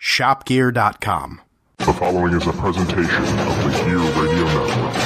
shopgear.com. The following is a presentation of the Gear Radio Network.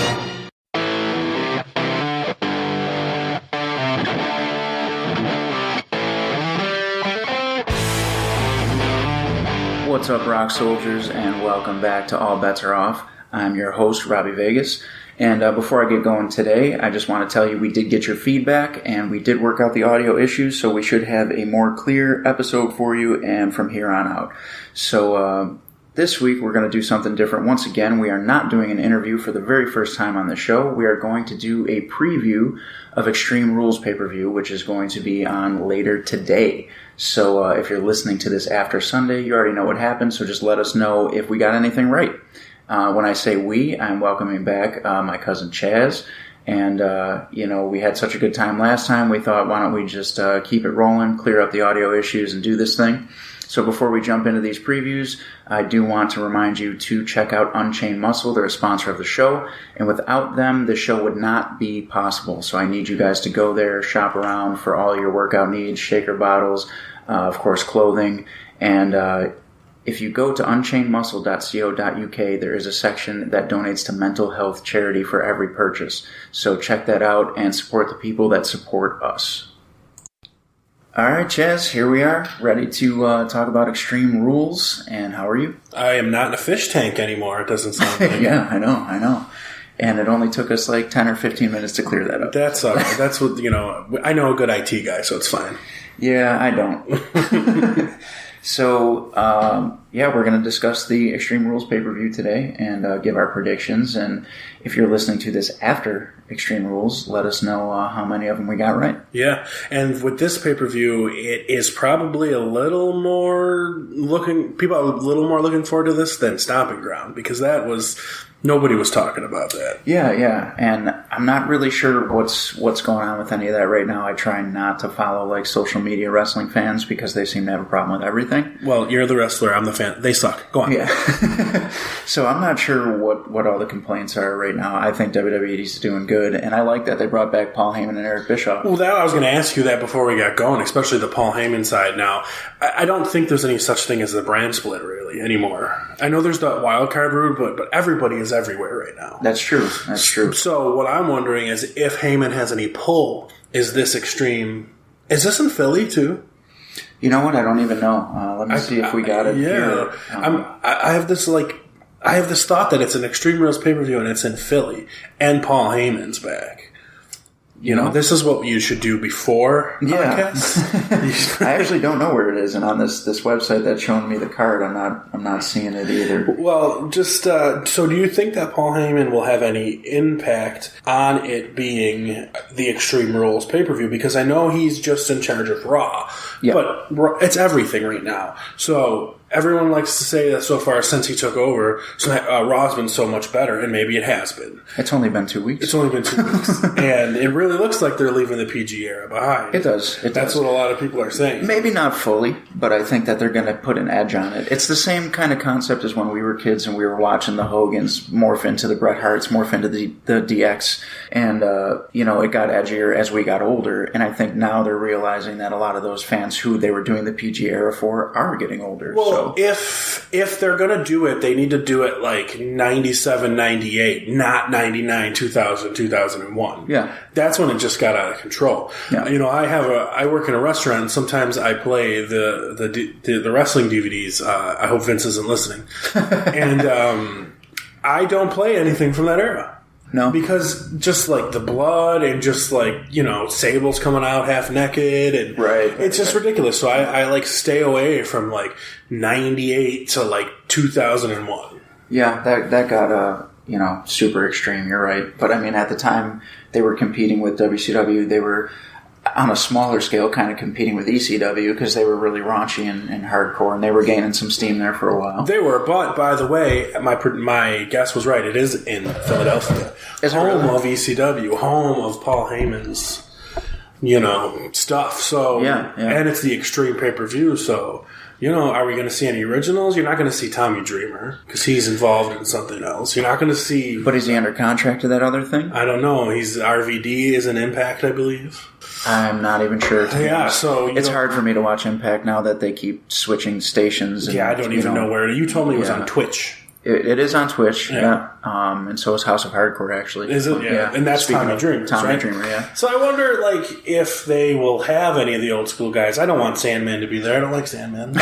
What's up, rock soldiers, and welcome back to All Bets Are Off. I'm your host, Robbie Vegas, and before I get going today, I just want to tell you we did get your feedback, and we did work out the audio issues, so we should have a more clear episode for you, and from here on out. So, this week we're going to do something different. Once again, we are not doing an interview for the very first time on the show. We are going to do a preview of Extreme Rules Pay-Per-View, which is going to be on later today. So if you're listening to this after Sunday, you already know what happened, so just let us know if we got anything right. When I say we, I'm welcoming back my cousin Chaz. And, we had such a good time last time, we thought, why don't we just keep it rolling, clear up the audio issues, and do this thing. So before we jump into these previews, I do want to remind you to check out Unchained Muscle. They're a sponsor of the show, and without them, the show would not be possible. So I need you guys to go there, shop around for all your workout needs, shaker bottles, of course, clothing, and if you go to unchainedmuscle.co.uk, there is a section that donates to mental health charity for every purchase. So check that out and support the people that support us. All right, Chaz, here we are, ready to talk about Extreme Rules. And how are you? I am not in a fish tank anymore, it doesn't sound like. Yeah, I know. And it only took us like 10 or 15 minutes to clear that up. That's all right. That's what, I know a good IT guy, so it's fine. Yeah, I don't. So, we're going to discuss the Extreme Rules pay-per-view today and give our predictions. And if you're listening to this after Extreme Rules, let us know how many of them we got right. Yeah, and with this pay-per-view, it is probably people are a little more looking forward to this than Stomping Ground, because nobody was talking about that. Yeah, and I'm not really sure what's going on with any of that right now. I try not to follow like social media wrestling fans because they seem to have a problem with everything. Well, you're the wrestler, I'm the fan. They suck. Go on. Yeah. So I'm not sure what all the complaints are right now. I think WWE is doing good, and I like that they brought back Paul Heyman and Eric Bischoff. Well, I was going to ask you that before we got going, especially the Paul Heyman side now. I don't think there's any such thing as a brand split, really, anymore. I know there's that wild card rule, but everybody is everywhere right now. That's true. So what I'm wondering is if Heyman has any pull, is this Extreme... Is this in Philly, too? You know what? I don't even know. Let me see if we got it here. I have this thought that it's an Extreme Rules pay-per-view and it's in Philly, and Paul Heyman's back. This is what you should do before podcasts. I actually don't know where it is, and on this website that's showing me the card, I'm not seeing it either. Well, just so do you think that Paul Heyman will have any impact on it being the Extreme Rules pay-per-view? Because I know he's just in charge of Raw, but it's everything right now. So everyone likes to say that so far since he took over, Raw's been so much better, and maybe it has been. It's only been 2 weeks. And it really looks like they're leaving the PG era behind. It does. That's what a lot of people are saying. Maybe not fully, but I think that they're going to put an edge on it. It's the same kind of concept as when we were kids and we were watching the Hogans morph into the Bret Harts, morph into the DX, and it got edgier as we got older. And I think now they're realizing that a lot of those fans who they were doing the PG era for are getting older. Well, if they're going to do it, they need to do it like 97, 98, not 99, 2000, 2001. Yeah. That's when it just got out of control. Yeah. I work in a restaurant, and sometimes I play the wrestling DVDs. I hope Vince isn't listening. And I don't play anything from that era. No. Because just like the blood and just like, Sable's coming out half naked and it's just ridiculous. So I like stay away from like 98 to like 2001. Yeah, that got super extreme, you're right. But I mean, at the time they were competing with WCW, they were on a smaller scale kind of competing with ECW because they were really raunchy and hardcore, and they were gaining some steam there for a while. They were, but by the way, my guess was right. It is in Philadelphia. It's home of ECW, home of Paul Heyman's, stuff. So, yeah. And it's the Extreme pay-per-view, so are we going to see any originals? You're not going to see Tommy Dreamer because he's involved in something else. You're not going to see... But is he under contract to that other thing? I don't know. He's RVD is an Impact, I believe. I'm not even sure. Yeah, so... It's hard for me to watch Impact now that they keep switching stations. And, I don't even know where. You told me it was on Twitch. It is on Twitch, yeah. And so is House of Hardcore, actually. Is it? Yeah. And that's Tommy Dreamer, Tommy Dreamer, yeah. So I wonder, if they will have any of the old school guys. I don't want Sandman to be there. I don't like Sandman.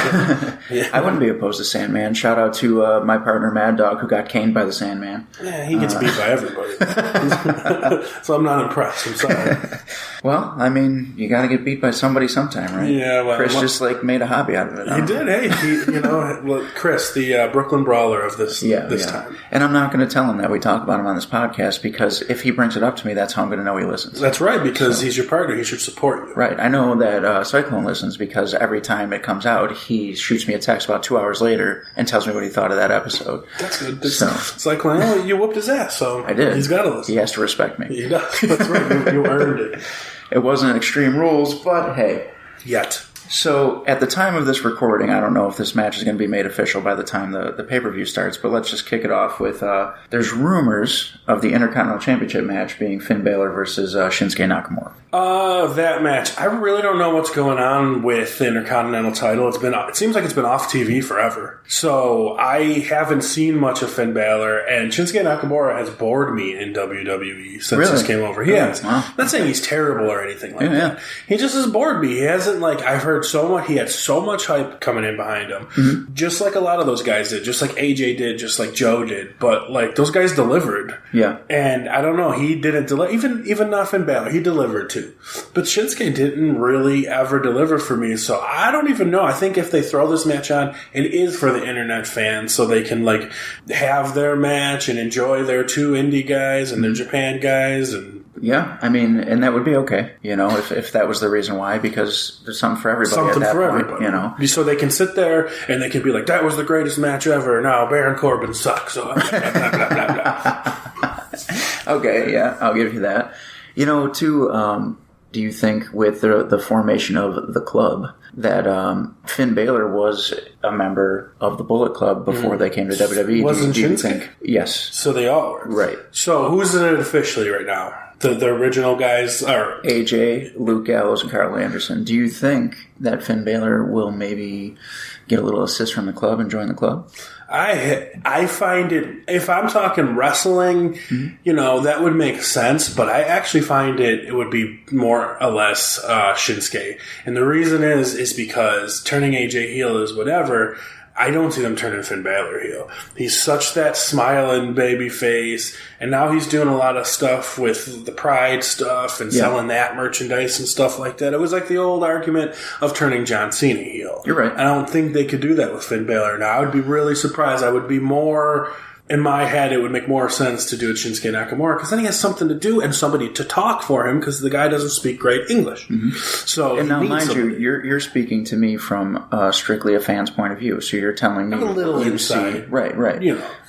Yeah. I wouldn't be opposed to Sandman. Shout out to my partner, Mad Dog, who got caned by the Sandman. Yeah, he gets beat by everybody. So I'm not impressed. I'm sorry. Well, I mean, you got to get beat by somebody sometime, right? Yeah, well... Chris just, made a hobby out of it. He did, hey. Chris, the Brooklyn Brawler of this time. And I'm not going to tell him that we talk about him on this podcast, because if he brings it up to me, that's how I'm going to know he listens. That's right, because he's your partner. He should support you. Right. I know that Cyclone listens, because every time it comes out, he shoots me a text about 2 hours later and tells me what he thought of that episode. That's good. Cyclone, you whooped his ass, so I did. He's got to listen. He has to respect me. He does. That's right. You earned it. It wasn't Extreme Rules, but hey. Yet. So, at the time of this recording, I don't know if this match is going to be made official by the time the pay-per-view starts, but let's just kick it off with, there's rumors of the Intercontinental Championship match being Finn Balor versus Shinsuke Nakamura. That match. I really don't know what's going on with the Intercontinental title. It seems like it's been off TV forever. So, I haven't seen much of Finn Balor, and Shinsuke Nakamura has bored me in WWE since he came over. He has. Wow. I'm not saying he's terrible or anything like that. He just has bored me. He hasn't, I've heard so much. He had so much hype coming in behind him, just like a lot of those guys did, just like AJ did, just like Joe did. But those guys delivered. Yeah, and I don't know. He didn't deliver. Even not Finn Balor, he delivered too. But Shinsuke didn't really ever deliver for me. So I don't even know. I think if they throw this match on, it is for the internet fans, so they can have their match and enjoy their two indie guys and their Japan guys and. Yeah, I mean, and that would be okay, if that was the reason why, because there's something for everybody something at that for point, everybody. So they can sit there and they can be like, that was the greatest match ever. Now Baron Corbin sucks. So blah, blah, blah, blah. Okay, yeah, I'll give you that. Do you think with the formation of the club that Finn Balor was a member of the Bullet Club before they came to WWE? Wasn't do you Shinsuke? Think? Yes. So they all were. Right. So who's in it officially right now? The original guys are... AJ, Luke Gallows, and Carl Anderson. Do you think that Finn Balor will maybe get a little assist from the club and join the club? I find it, if I'm talking wrestling, that would make sense, but I actually find it would be more or less Shinsuke. And the reason is because turning AJ heel is whatever. I don't see them turning Finn Balor heel. He's such that smiling baby face, and now he's doing a lot of stuff with the Pride stuff and selling that merchandise and stuff like that. It was like the old argument of turning John Cena heel. You're right. I don't think they could do that with Finn Balor. Now, I would be really surprised. I would be more... In my head, it would make more sense to do it Shinsuke Nakamura, because then he has something to do and somebody to talk for him, because the guy doesn't speak great English. So, and now, mind you, you're speaking to me from strictly a fan's point of view. So you're telling me I'm a little you inside, see, right.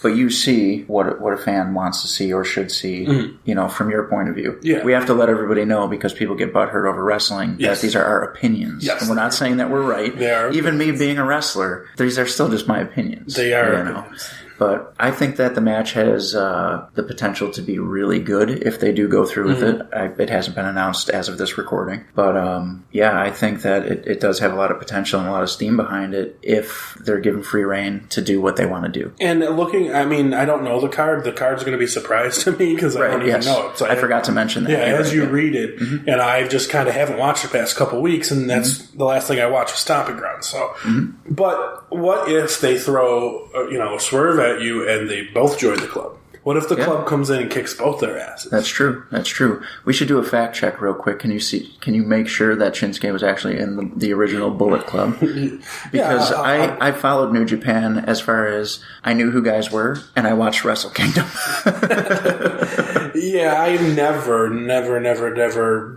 But you see what a fan wants to see or should see, from your point of view. Yeah. We have to let everybody know, because people get butthurt over wrestling, that these are our opinions. Yes. And we're not saying that we're right. They are. Even me being a wrestler, these are still just my opinions. They are opinions. But I think that the match has the potential to be really good if they do go through with it. It hasn't been announced as of this recording. But, I think that it does have a lot of potential and a lot of steam behind it if they're given free reign to do what they want to do. And I don't know the card. The card's going to be a surprise to me, because I don't even know it. So I forgot to mention that. Yeah, as you read it, and I just kind of haven't watched the past couple weeks, and that's the last thing I watched was Stomping Ground. So, but what if they throw, a swerve at you and they both join the club? What if the club comes in and kicks both their asses? That's true. We should do a fact check real quick. Can you make sure that Shinsuke was actually in the original Bullet Club? Because I followed New Japan as far as I knew who guys were, and I watched Wrestle Kingdom. Yeah, I never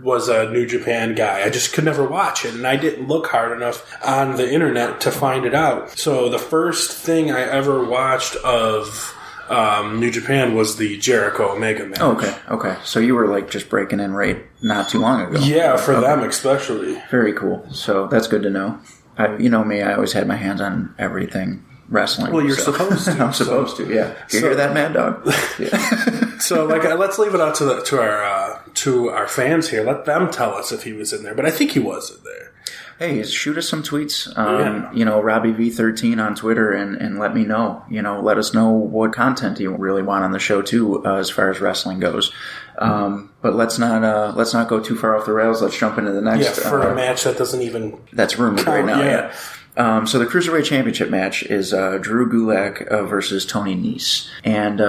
was a New Japan guy. I just could never watch it, and I didn't look hard enough on the internet to find it out. So the first thing I ever watched of New Japan was the Jericho Omega match. Okay. So you were just breaking in right not too long ago. Yeah, for them especially. Very cool. So that's good to know. You know me, I always had my hands on everything wrestling. Well, you're supposed to. I'm supposed to, yeah. You hear that, Mad Dog? Yeah. So, let's leave it out to our fans here. Let them tell us if he was in there. But I think he was in there. Hey, shoot us some tweets. Robbie V13 on Twitter, and let me know. Let us know what content you really want on the show too, as far as wrestling goes. But let's not go too far off the rails. Let's jump into the next. Yeah, for a match that doesn't even that's rumored right now. Yeah. So the Cruiserweight Championship match is Drew Gulak versus Tony Nese. And,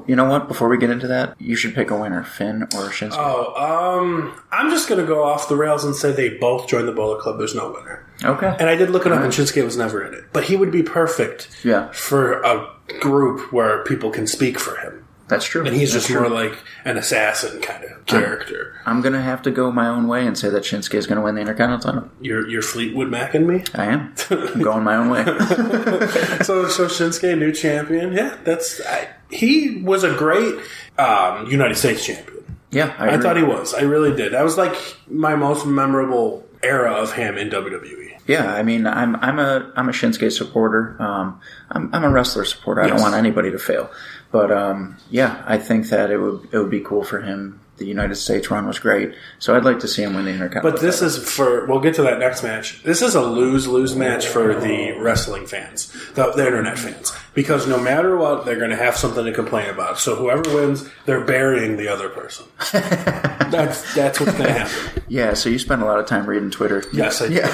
you know what? Before we get into that, you should pick a winner, Finn or Shinsuke. I'm just going to go off the rails and say they both joined the Bullet Club. There's no winner. Okay. And I did look it up, and Shinsuke was never in it. But he would be perfect for a group where people can speak for him. That's true. And he's just more like an assassin kind of character. I'm going to have to go my own way and say that Shinsuke is going to win the Intercontinental title. You're Fleetwood Macking me? I am. I'm going my own way. So Shinsuke, new champion. Yeah, he was a great United States champion. Yeah, I thought he was. I really did. That was like my most memorable era of him in WWE. Yeah, I mean, I'm a Shinsuke supporter. I'm a wrestler supporter. I don't want anybody to fail. But I think that it would be cool for him. The United States run was great, so I'd like to see him win the Intercontinental. But this is we'll get to that next match. This is a lose-lose match for the wrestling fans, the internet fans, because no matter what, they're going to have something to complain about. So whoever wins, they're burying the other person. That's what's going to happen. Yeah, so you spend a lot of time reading Twitter. Yes, I do. Yeah.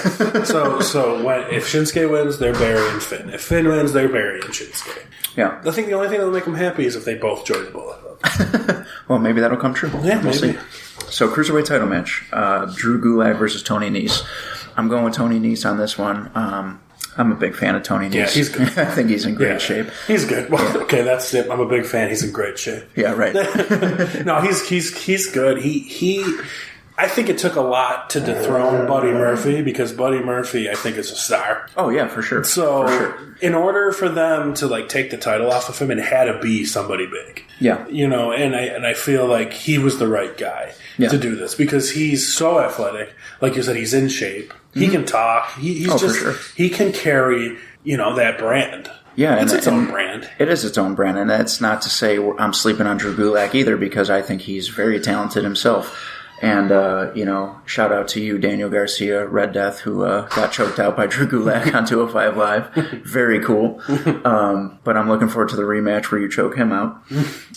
so if Shinsuke wins, they're burying Finn. If Finn wins, they're burying Shinsuke. Yeah. I think the only thing that'll make them happy is if they both join the Bullet Club. Well, maybe that'll come true. Yeah, we'll see. So, Cruiserweight title match. Drew Gulak versus Tony Nese. I'm going with Tony Nese on this one. I'm a big fan of Tony Nese. Yeah, he's good. I think he's in great shape. He's good. Well, okay, that's it. I'm a big fan. He's in great shape. Yeah, right. No, he's good. I think it took a lot to dethrone Buddy Murphy because Buddy Murphy, I think, is a star. Oh, yeah, for sure. So, in order for them to take the title off of him, it had to be somebody big. Yeah. And I feel like he was the right guy to do this because he's so athletic. Like you said, he's in shape. He can talk. He can carry, that brand. Yeah, it's its own brand. It is its own brand, and that's not to say I'm sleeping on Drew Gulak either because I think he's very talented himself. And, shout out to you, Daniel Garcia, Red Death, who got choked out by Drew Gulak on 205 Live. Very cool. But I'm looking forward to the rematch where you choke him out.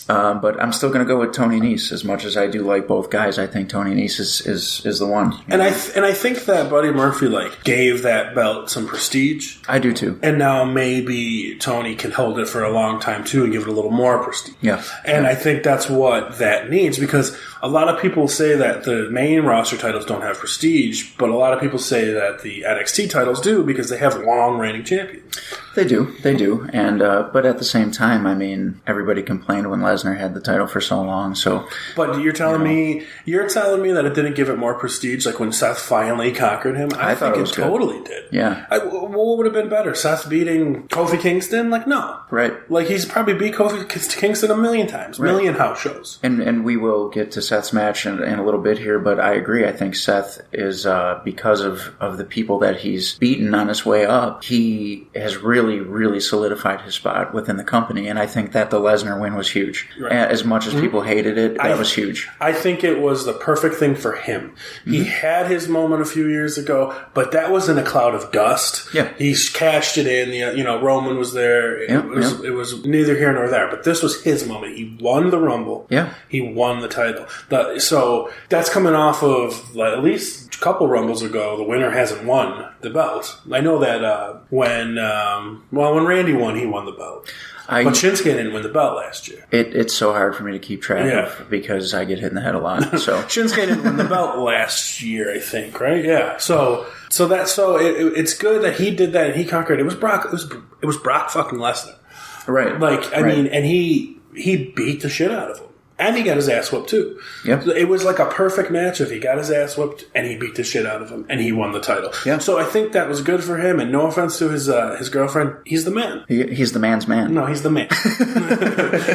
But I'm still going to go with Tony Nese. As much as I do like both guys, I think Tony Nese is the one. And I think that Buddy Murphy gave that belt some prestige. I do too. And now maybe Tony can hold it for a long time too and give it a little more prestige. Yeah. And I think that's what that needs because a lot of people say that the main roster titles don't have prestige, but a lot of people say that the NXT titles do because they have long reigning champions. They do. And but at the same time, I mean, everybody complained when Lesnar had the title for so long. So, but you're telling me that it didn't give it more prestige, like when Seth finally conquered him. I thought it totally did. Yeah. What would have been better, Seth beating Kofi Kingston? No, right. He's probably beat Kofi Kingston a million times, million house shows. And we will get to Seth's match in a little bit here, but I agree. I think Seth is because of the people that he's beaten on his way up, he has really solidified his spot within the company, and I think that the Lesnar win was huge. Right. As much as people hated it, that was huge. I think it was the perfect thing for him. Mm-hmm. He had his moment a few years ago, but that was in a cloud of dust. Yeah. He cashed it in. Roman was there. It was neither here nor there, but this was his moment. He won the Rumble. Yeah. He won the title. So that's coming off of at least a couple Rumbles ago. The winner hasn't won the belt. I know that when Randy won, he won the belt. But Shinsuke didn't win the belt last year. It's so hard for me to keep track of because I get hit in the head a lot. So Shinsuke didn't win the belt last year, I think, right? Yeah. So it's good that he did that and he conquered. It was Brock. It was Brock fucking Lesnar. Right. I mean, and he beat the shit out of him. And he got his ass whooped, too. Yep. It was like a perfect match if he got his ass whooped and he beat the shit out of him and he won the title. Yeah. So I think that was good for him. And no offense to his girlfriend, he's the man. He's the man's man. No, he's the man.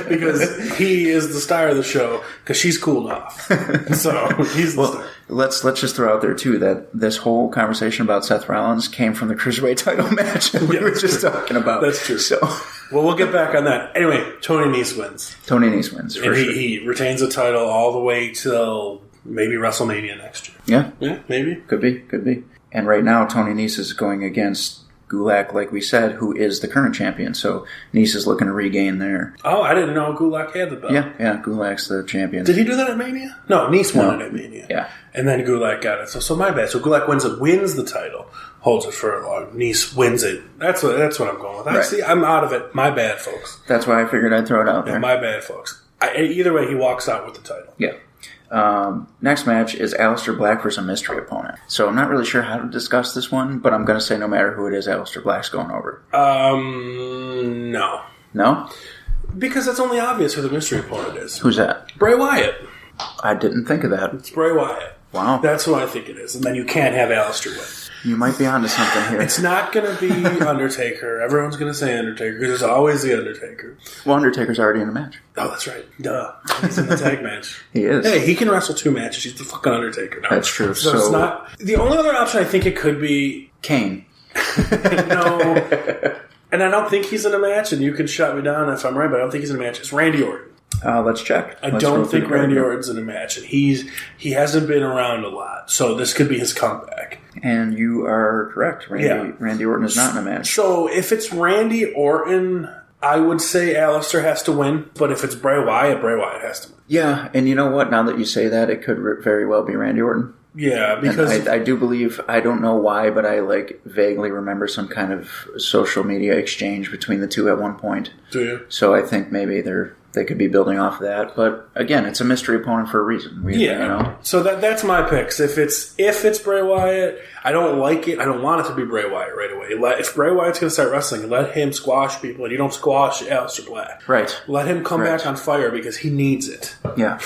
Because he is the star of the show because she's cooled off. So he's the star. let's just throw out there, too, that this whole conversation about Seth Rollins came from the Cruiserweight title match that we were just talking about. That's true. So, well, we'll get back on that. Anyway, Tony Nese wins. Tony Nese wins, for and sure. he retains the title all the way till maybe WrestleMania next year. Yeah, maybe. Could be. And right now, Tony Nese is going against Gulak, like we said, who is the current champion. So Nese is looking to regain there. Oh, I didn't know Gulak had the belt. Yeah, Gulak's the champion. Did he do that at Mania? No, Nese won it at Mania. Yeah. And then Gulak got it. So my bad. So Gulak wins the title, holds it for a long. Nese wins it. That's what I'm going with. Right. See, I'm out of it. My bad, folks. That's why I figured I'd throw it out there. Yeah, my bad, folks. Either way, he walks out with the title. Yeah. Next match is Aleister Black versus a mystery opponent. So I'm not really sure how to discuss this one, but I'm going to say no matter who it is, Aleister Black's going over. No. No? Because it's only obvious who the mystery opponent is. Who's that? Bray Wyatt. I didn't think of that. It's Bray Wyatt. Wow. That's who I think it is. And then you can't have Aleister win. You might be onto something here. It's not going to be Undertaker. Everyone's going to say Undertaker because it's always the Undertaker. Well, Undertaker's already in the match. Oh, that's right. Duh. He's in the tag match. He is. Hey, he can wrestle 2 matches. He's the fucking Undertaker now. That's true. So it's not... The only other option I think it could be... Kane. No. And I don't think he's in a match, and you can shut me down if I'm right, but I don't think he's in a match. It's Randy Orton. Let's check. I don't think Randy Orton's in a match, and he hasn't been around a lot, so this could be his comeback. And you are correct. Randy Orton is not in a match. So if it's Randy Orton, I would say Aleister has to win, but if it's Bray Wyatt has to win. Yeah, and you know what? Now that you say that, it could very well be Randy Orton. Yeah, because... And I do believe, I don't know why, but I vaguely remember some kind of social media exchange between the two at one point. Do you? So I think maybe they could be building off of that. But again, it's a mystery opponent for a reason. You know? So that's my picks. If it's Bray Wyatt, I don't like it. I don't want it to be Bray Wyatt right away. If Bray Wyatt's going to start wrestling, let him squash people, and you don't squash Aleister Black. Right. Let him come back on fire because he needs it. Yeah.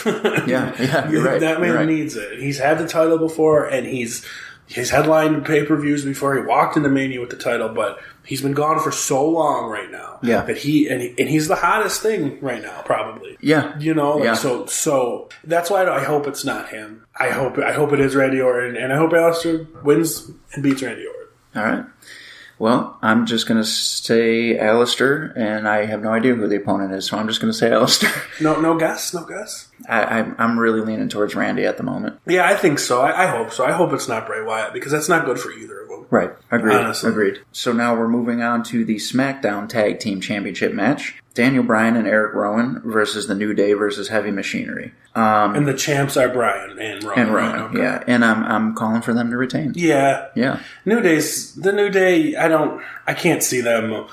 Yeah. You're right. That man needs it. He's had the title before, and he's headlined pay-per-views before. He walked into Mania with the title, but he's been gone for so long right now. Yeah. That he's the hottest thing right now, probably. Yeah. You know, yeah. So that's why I hope it's not him. I hope it is Randy Orton, and I hope Aleister wins and beats Randy Orton. All right. Well, I'm just going to say Aleister, and I have no idea who the opponent is, so I'm just going to say Aleister. No guess? I'm really leaning towards Randy at the moment. Yeah, I think so. I hope so. I hope it's not Bray Wyatt, because that's not good for either of them. Right. Agreed. Honestly. Agreed. So now we're moving on to the SmackDown Tag Team Championship match. Daniel Bryan and Eric Rowan versus The New Day versus Heavy Machinery. And the champs are Bryan and Rowan. Okay. Yeah. And I'm calling for them to retain. Yeah. Yeah. The New Day, I can't see them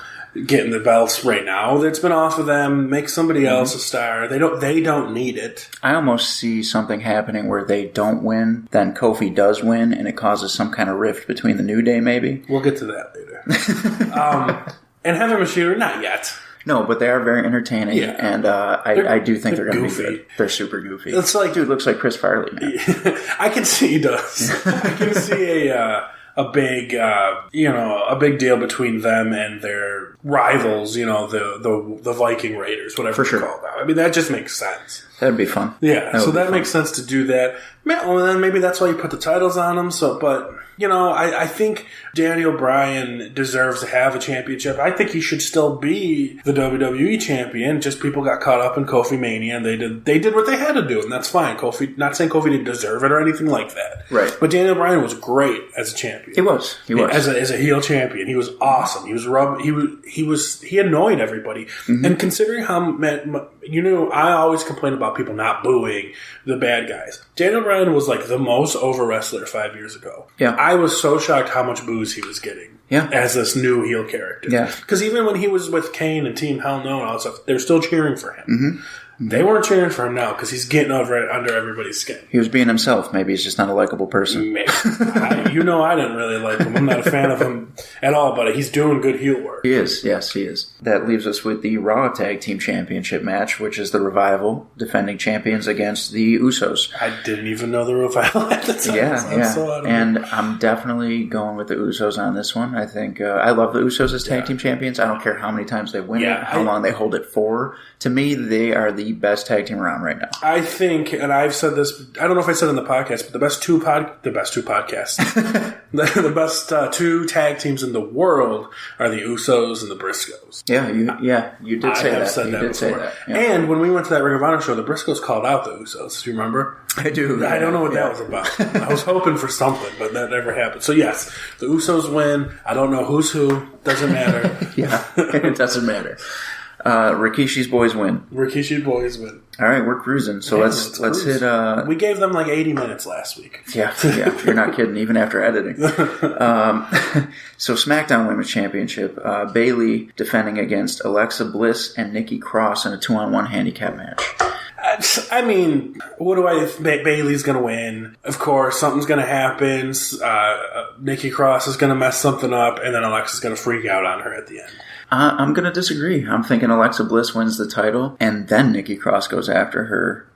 getting the belts right now. It's been off of them. Make somebody else a star. They don't need it. I almost see something happening where they don't win, then Kofi does win, and it causes some kind of rift between the New Day, maybe. We'll get to that later. And Heavy Machinery, not yet. No, but they are very entertaining, and I do think they're going to be good. They're super goofy. It's like, dude looks like Chris Farley, man. I can see he does. I can see a big deal between them and their rivals. You know, the Viking Raiders, whatever you call that. I mean, that just makes sense. That'd be fun. Yeah, so that makes sense to do that. Well, then maybe that's why you put the titles on them. But I think Daniel Bryan deserves to have a championship. I think he should still be the WWE champion. Just people got caught up in Kofi Mania, and they did what they had to do, and that's fine. Not saying Kofi didn't deserve it or anything like that. Right. But Daniel Bryan was great as a champion. He was. As a heel champion. He was awesome. He annoyed everybody. Mm-hmm. And considering how I always complain about people not booing the bad guys. Daniel Bryan was like the most over wrestler 5 years ago. Yeah. I was so shocked how much booze he was getting. Yeah. As this new heel character. Yeah. Because even when he was with Kane and Team Hell No and all that stuff, they were still cheering for him. Mm-hmm. They weren't cheering for him now because he's getting under everybody's skin. He was being himself. Maybe he's just not a likable person. Maybe. I didn't really like him. I'm not a fan of him at all, but he's doing good heel work. He is. Yes, he is. That leaves us with the Raw Tag Team Championship match, which is the Revival defending champions against the Usos. I didn't even know the Revival at the time. Yeah. So and I'm definitely going with the Usos on this one. I think I love the Usos as tag team champions. I don't care how many times they win it, how long they hold it for. To me, they are the best tag team around right now. I think, and I've said this, I don't know if I said it in the podcast, but the best two podcasts, the best two tag teams in the world are the Usos and the Briscoes. Yeah, you did say that. I have said that before. Say that. Yeah. And when we went to that Ring of Honor show, the Briscoes called out the Usos. Do you remember? I do. I don't know what that was about. I was hoping for something, but that never happened. So yes, the Usos win. I don't know who's who. Doesn't matter. Yeah, it doesn't matter. Rikishi's boys win. Rikishi's boys win. All right, we're cruising. So let's hit. We gave them like 80 minutes last week. Yeah, you're not kidding. Even after editing. So SmackDown Women's Championship, Bayley defending against Alexa Bliss and Nikki Cross in a 2-on-1 handicap match. I mean, what do I think? Bayley's going to win. Of course, something's going to happen. Nikki Cross is going to mess something up, and then Alexa's going to freak out on her at the end. I'm going to disagree. I'm thinking Alexa Bliss wins the title, and then Nikki Cross goes after her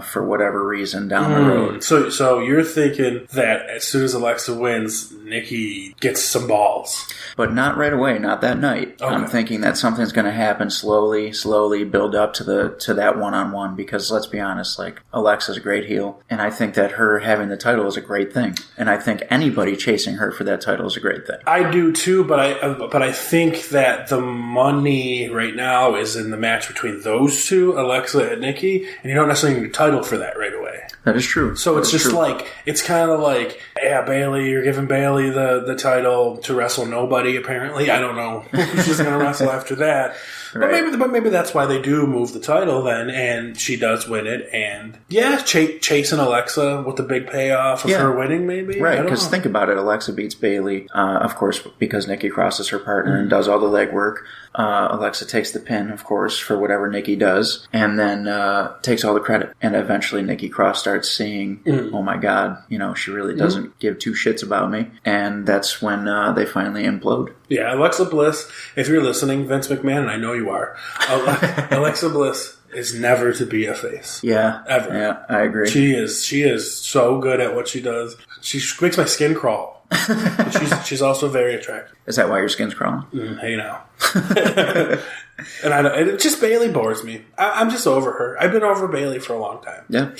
for whatever reason down the road. So you're thinking that as soon as Alexa wins, Nikki gets some balls. But not right away, not that night. Okay. I'm thinking that something's going to happen slowly, build up to that one-on-one, because let's be honest, like, Alexa's a great heel, and I think that her having the title is a great thing. And I think anybody chasing her for that title is a great thing. I do too, but I think that the money right now is in the match between those two, Alexa and Nikki, and you don't necessarily need a title for that right away. That is true. So it's just like, it's kind of like, yeah, Bayley, you're giving Bayley the title to wrestle nobody, apparently. I don't know who she's going to wrestle after that. Right. But maybe that's why they do move the title then, and she does win it. And yeah, chasing Alexa with the big payoff of her winning, maybe. Right, because think about it. Alexa beats Bayley, of course, because Nikki Cross is her partner and does all the legwork. Alexa takes the pin, of course, for whatever Nikki does, and then takes all the credit. And eventually Nikki Cross starts seeing, oh my God, she really doesn't give two shits about me. And that's when they finally implode. Yeah, Alexa Bliss, if you're listening, Vince McMahon, and I know you are, Alexa Bliss is never to be a face. Yeah. Ever. Yeah, I agree. She is so good at what she does. She makes my skin crawl. She's also very attractive. Is that why your skin's crawling? Hey now. And it just Bayley bores me. I'm just over her. I've been over Bayley for a long time. Yeah.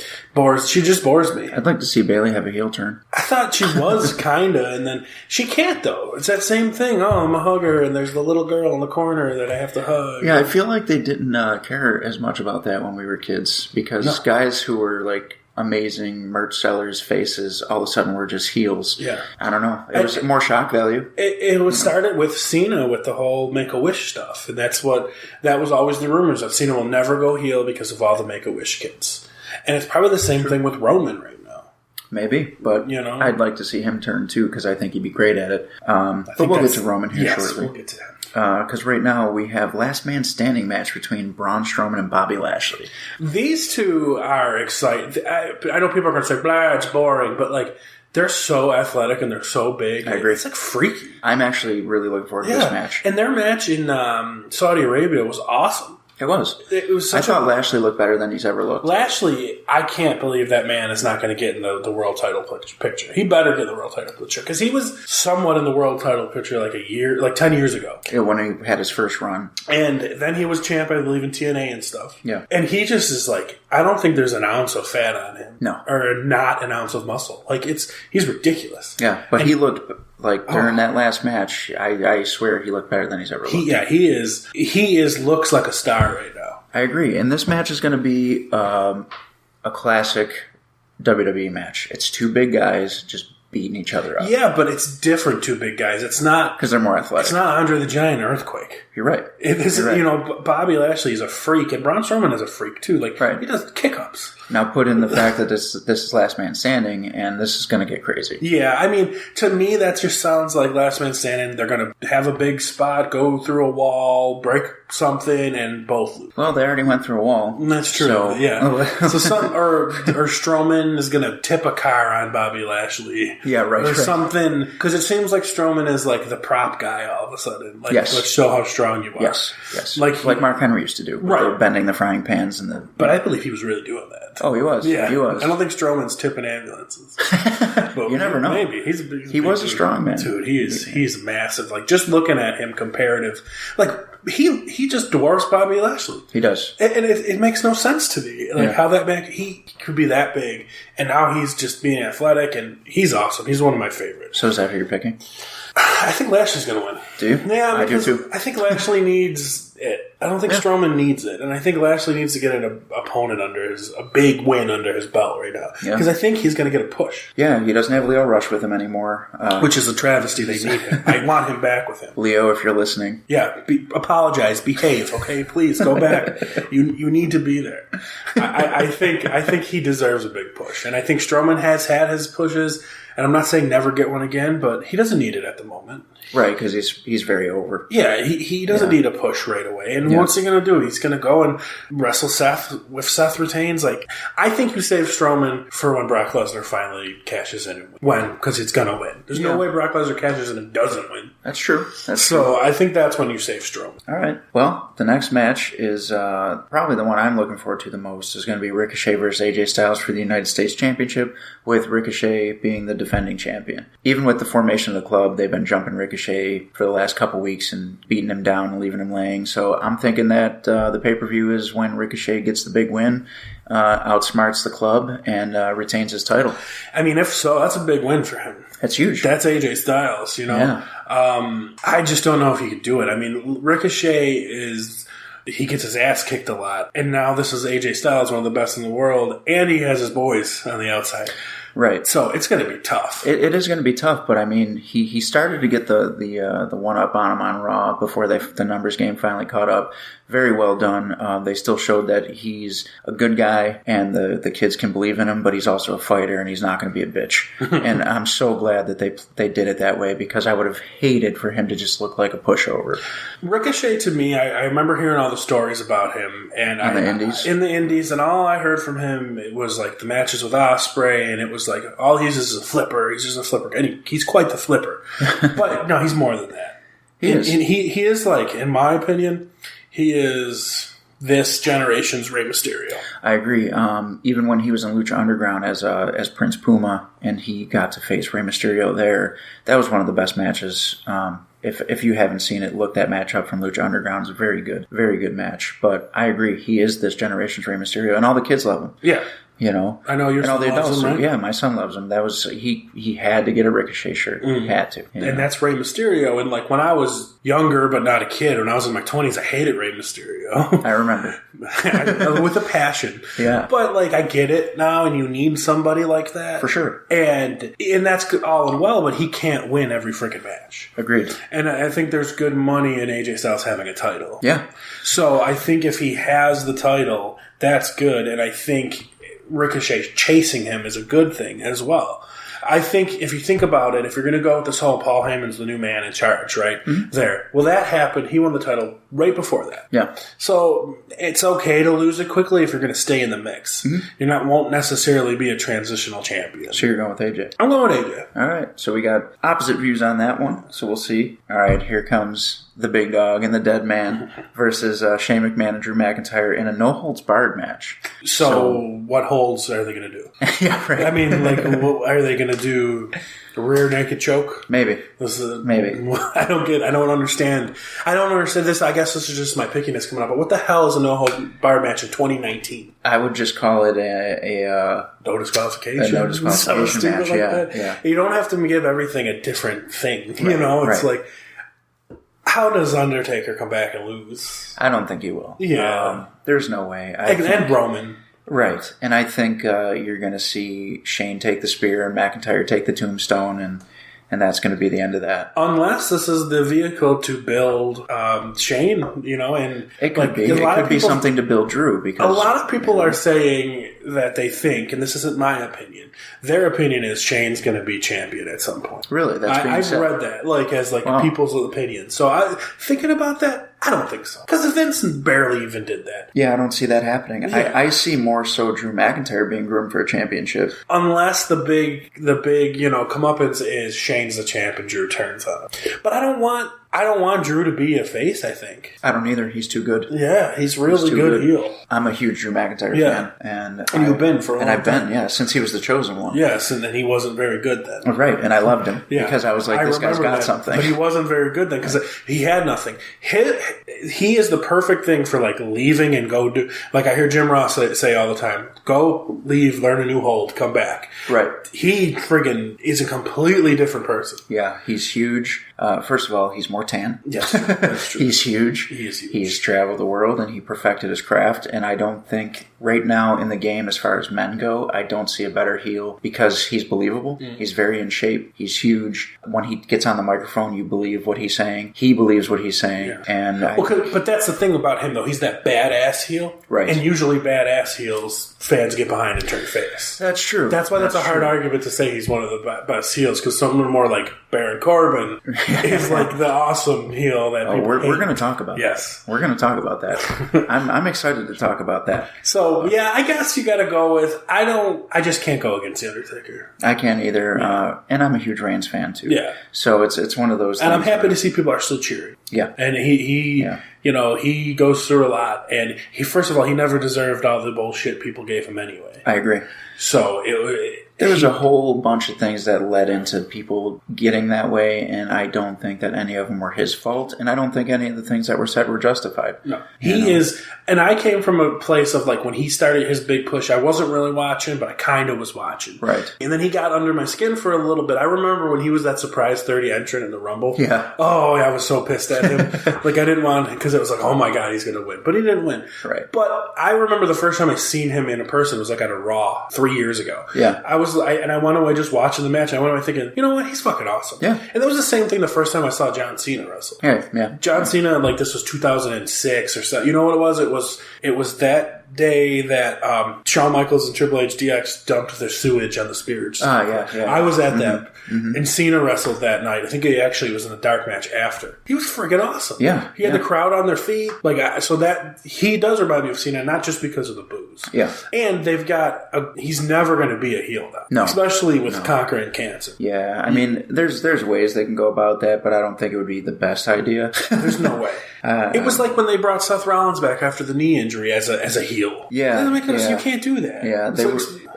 She just bores me. I'd like to see Bayley have a heel turn. I thought she was kinda, and then she can't though. It's that same thing. Oh, I'm a hugger, and there's the little girl in the corner that I have to hug. Yeah, I feel like they didn't care as much about that when we were kids, because guys who were like amazing merch sellers' faces all of a sudden were just heels. Yeah. I don't know. It was more shock value. It was started with Cena with the whole Make-A-Wish stuff. And that was always the rumors of Cena will never go heel because of all the Make-A-Wish kids. And it's probably the same thing with Roman right now. Maybe, but I'd like to see him turn too, because I think he'd be great at it. But we'll get to Roman here shortly. We'll get to that. Because right now we have last man standing match between Braun Strowman and Bobby Lashley. These two are exciting. I know people are going to say, blah, it's boring, but like, they're so athletic and they're so big. I agree. It's like freaky. I'm actually really looking forward to this match. And their match in Saudi Arabia was awesome. It was. I thought Lashley looked better than he's ever looked. Lashley, I can't believe that man is not going to get in the world title picture. He better get in the world title picture, because he was somewhat in the world title picture like 10 years ago. Yeah, when he had his first run. And then he was champ, I believe, in TNA and stuff. Yeah. And he just is like, I don't think there's an ounce of fat on him. No. Or not an ounce of muscle. Like, he's ridiculous. Yeah, but he looked... Like, during that last match, I swear he looked better than he's ever looked. He looks like a star right now. I agree. And this match is going to be a classic WWE match. It's two big guys just beating each other up. Yeah, but it's different, two big guys. It's not... Because they're more athletic. It's not Andre the Giant Earthquake. You're right. It is, Bobby Lashley is a freak, and Braun Strowman is a freak, too. Like, he does kick-ups. Now put in the fact that this is Last Man Standing, and this is going to get crazy. Yeah, I mean, to me, that just sounds like Last Man Standing. They're going to have a big spot, go through a wall, break something, and both lose. Well, they already went through a wall. That's true, or Strowman is going to tip a car on Bobby Lashley. Yeah, right. Or something, because it seems like Strowman is like the prop guy all of a sudden. Like, yes. Let's show how strong you are. Yes. Like Mark Henry used to do. Right. The bending the frying pans and the... But I believe he was really doing that. Oh, he was. Yeah. He was. I don't think Strowman's tipping ambulances. But you never know. Maybe. He was a strong man. Dude, he's massive. Like, just looking at him comparative, like, he just dwarfs Bobby Lashley. He does. And it makes no sense to me. Like, how that man, he could be that big, and now he's just being athletic, and he's awesome. He's one of my favorites. So is that who you're picking? I think Lashley's going to win. Do you? Yeah, I do too. I think Lashley needs it. I don't think Strowman needs it, and I think Lashley needs to get an opponent a big win under his belt right now, because I think he's going to get a push. Yeah, he doesn't have Leo Rush with him anymore, which is a travesty. They need him. I want him back with him. Leo, if you're listening, apologize, behave, okay? Please go back. You need to be there. I think he deserves a big push, and I think Strowman has had his pushes. And I'm not saying never get one again, but he doesn't need it at the moment. Right, because he's very over. Yeah, he doesn't need a push right away. And what's he going to do? He's going to go and wrestle Seth. If Seth retains, like, I think you save Strowman for when Brock Lesnar finally cashes in and wins. Because it's going to win. There's no way Brock Lesnar cashes in and doesn't win. That's true. So I think that's when you save Strowman. All right. Well, the next match is probably the one I'm looking forward to the most. Is going to be Ricochet versus AJ Styles for the United States Championship, with Ricochet being the defending champion. Even with the formation of the club, they've been jumping Ricochet for the last couple weeks and beating him down and leaving him laying. So I'm thinking that the pay-per-view is when Ricochet gets the big win, outsmarts the club, and retains his title. I mean, if so, that's a big win for him. That's huge. That's AJ Styles, you know? Yeah. I just don't know if he could do it. I mean, Ricochet he gets his ass kicked a lot. And now this is AJ Styles, one of the best in the world, and he has his boys on the outside. Right. So it's going to be tough. It is going to be tough, but I mean, he started to get the one-up on him on Raw before the numbers game finally caught up. Very well done. They still showed that he's a good guy and the kids can believe in him, but he's also a fighter and he's not going to be a bitch. And I'm so glad that they did it that way, because I would have hated for him to just look like a pushover. Ricochet, to me, I remember hearing all the stories about him and in the Indies, and all I heard from him, it was like the matches with Ospreay, and it was like all he uses is a flipper. He's just a flipper, and he's quite the flipper. But no, he's more than that. He is like, in my opinion, he is this generation's Rey Mysterio. I agree. Even when he was in Lucha Underground as Prince Puma, and he got to face Rey Mysterio there, that was one of the best matches. If you haven't seen it, look that match up from Lucha Underground. It's a very good match. But I agree, he is this generation's Rey Mysterio, and all the kids love him. Yeah. You know, I know your son loves him, right? Yeah, my son loves him. That was he had to get a Ricochet shirt. He had to, and that's Rey Mysterio. And like when I was younger, but not a kid, when I was in my 20s, I hated Rey Mysterio. I remember with a passion. Yeah, but like I get it now, and you need somebody like that for sure. And that's all and well, but he can't win every freaking match. Agreed. And I think there's good money in AJ Styles having a title. Yeah. So I think if he has the title, that's good, and I think Ricochet chasing him is a good thing as well. I think if you think about it, if you're going to go with this whole Paul Heyman's the new man in charge, right? Mm-hmm. There. Well, that happened. He won the title right before that. Yeah. So it's okay to lose it quickly if you're going to stay in the mix. Mm-hmm. Won't necessarily be a transitional champion. So you're going with AJ? I'm going with AJ. All right. So we got opposite views on that one. So we'll see. All right. Here comes the big dog and the dead man versus Shane McMahon and Drew McIntyre in a no-holds-barred match. So what holds are they going to do? Yeah, right. I mean, like, are they going to do a rear naked choke? Maybe. Maybe. I don't understand this. I guess this is just my pickiness coming up. But what the hell is a no-holds-barred match in 2019? I would just call it a no disqualification. A no disqualification match, like that. Yeah. You don't have to give everything a different thing. Right, it's like, how does Undertaker come back and lose? I don't think he will. Yeah. There's no way. And Roman. Right. And I think you're going to see Shane take the spear and McIntyre take the tombstone, and that's going to be the end of that. Unless this is the vehicle to build Shane, and it could be. It could be something to build Drew. Because a lot of people are saying that they think, and this isn't my opinion, their opinion is Shane's going to be champion at some point. Really? I've read that, as people's opinion. So thinking about that, I don't think so. Because Vince barely even did that. Yeah, I don't see that happening. Yeah. I see more so Drew McIntyre being groomed for a championship. Unless the big, comeuppance is Shane's the champ and Drew turns on him. But I don't want Drew to be a face, I think. I don't either. He's too good. Yeah, he's really good heel. I'm a huge Drew McIntyre fan. And you've been for a long time. And I've been, since he was the chosen one. Yes, and then he wasn't very good then. Right, and I loved him. Because I was like, this guy's got something. But he wasn't very good then because he had nothing. He is the perfect thing for like leaving and go do. Like I hear Jim Ross say all the time, go, leave, learn a new hold, come back. Right. He friggin' is a completely different person. Yeah, he's huge. First of all, he's more tan. Yes, that's true. He's huge. He is huge. He's traveled the world and he perfected his craft. And I don't think right now in the game, as far as men go, I don't see a better heel because he's believable. He's very in shape. He's huge. When he gets on the microphone, you believe what he's saying. He believes what he's saying. Yeah. And but that's the thing about him, though. He's that badass heel. Right. And usually badass heels, fans get behind and turn face. That's true. That's why that's a hard argument to say he's one of the best heels, because some are more like Baron Corbin is like the awesome heel that people we're going to talk about. Yes. We're going to talk about that. I'm excited to talk about that. So, yeah, I guess you got to go with, I just can't go against The Undertaker. I can't either. Yeah. And I'm a huge Reigns fan, too. Yeah. So it's one of those things. And I'm happy to see people are still cheering. Yeah. And he goes through a lot. And first of all, he never deserved all the bullshit people gave him anyway. I agree. So there was a whole bunch of things that led into people getting that way, and I don't think that any of them were his fault, and I don't think any of the things that were said were justified. No. He is, and I came from a place of like when he started his big push, I wasn't really watching, but I kind of was watching. Right. And then he got under my skin for a little bit. I remember when he was that surprise 30 entrant in the Rumble. Yeah. Oh, I was so pissed at him. Like I didn't want, because it was like, oh my God, he's going to win. But he didn't win. Right. But I remember the first time I seen him in person was like at a Raw 3 years ago. Yeah. I went away just watching the match. I went away thinking, you know what? He's fucking awesome. Yeah. And that was the same thing the first time I saw John Cena wrestle. Yeah. John Cena, like this was 2006 or so. You know what it was? It was that day that Shawn Michaels and Triple H DX dumped their sewage on the Spears. Yeah. I was at that. Mm-hmm. And Cena wrestled that night. I think he actually was in a dark match after. He was freaking awesome. Yeah. He had the crowd on their feet. So that he does remind me of Cena, not just because of the booze. Yeah. And they've got he's never going to be a heel now. No. Especially with conquering cancer. Yeah. I mean, there's ways they can go about that, but I don't think it would be the best idea. There's no way. It was like when they brought Seth Rollins back after the knee injury as a heel. Yeah. You can't do that. Yeah.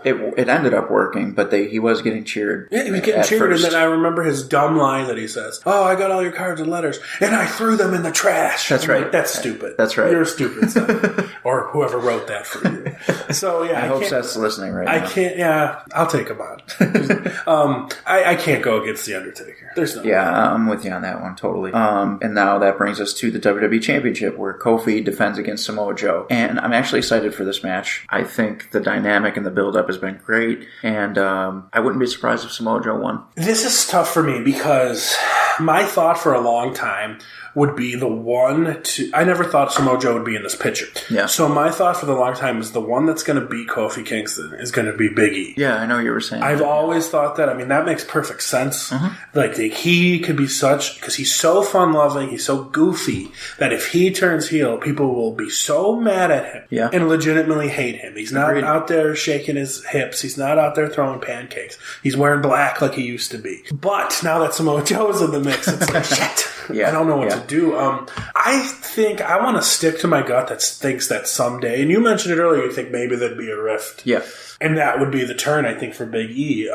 It ended up working, but he was getting cheered. Yeah, he was getting cheered, first. And then I remember his dumb line that he says, "Oh, I got all your cards and letters, and I threw them in the trash." That's right. Like, that's stupid. That's right. You're stupid, son. Or whoever wrote that for you. So yeah, I hope Seth's listening right now. I can't. Yeah, I'll take him on. I can't go against The Undertaker. There's no. Yeah, I'm with you on that one totally. And now that brings us to the WWE Championship, where Kofi defends against Samoa Joe, and I'm actually excited for this match. I think the dynamic and the build-up has been great, and I wouldn't be surprised if Samoa Joe won. This is tough for me because my thought for a long time would be the one to... I never thought Samoa Joe would be in this picture. Yeah. So my thought for the long time is the one that's going to beat Kofi Kingston is going to be Big E. Yeah, I know you were saying I've always thought that. I mean, that makes perfect sense. Mm-hmm. Like, he could be such... Because he's so fun-loving, he's so goofy, that if he turns heel, people will be so mad at him and legitimately hate him. He's not out there shaking his hips. He's not out there throwing pancakes. He's wearing black like he used to be. But now that Samoa Joe is in the mix, it's like, shit. I don't know what to do. I think I want to stick to my gut that thinks that someday, and you mentioned it earlier, you think maybe there'd be a rift. Yeah. And that would be the turn, I think, for Big E.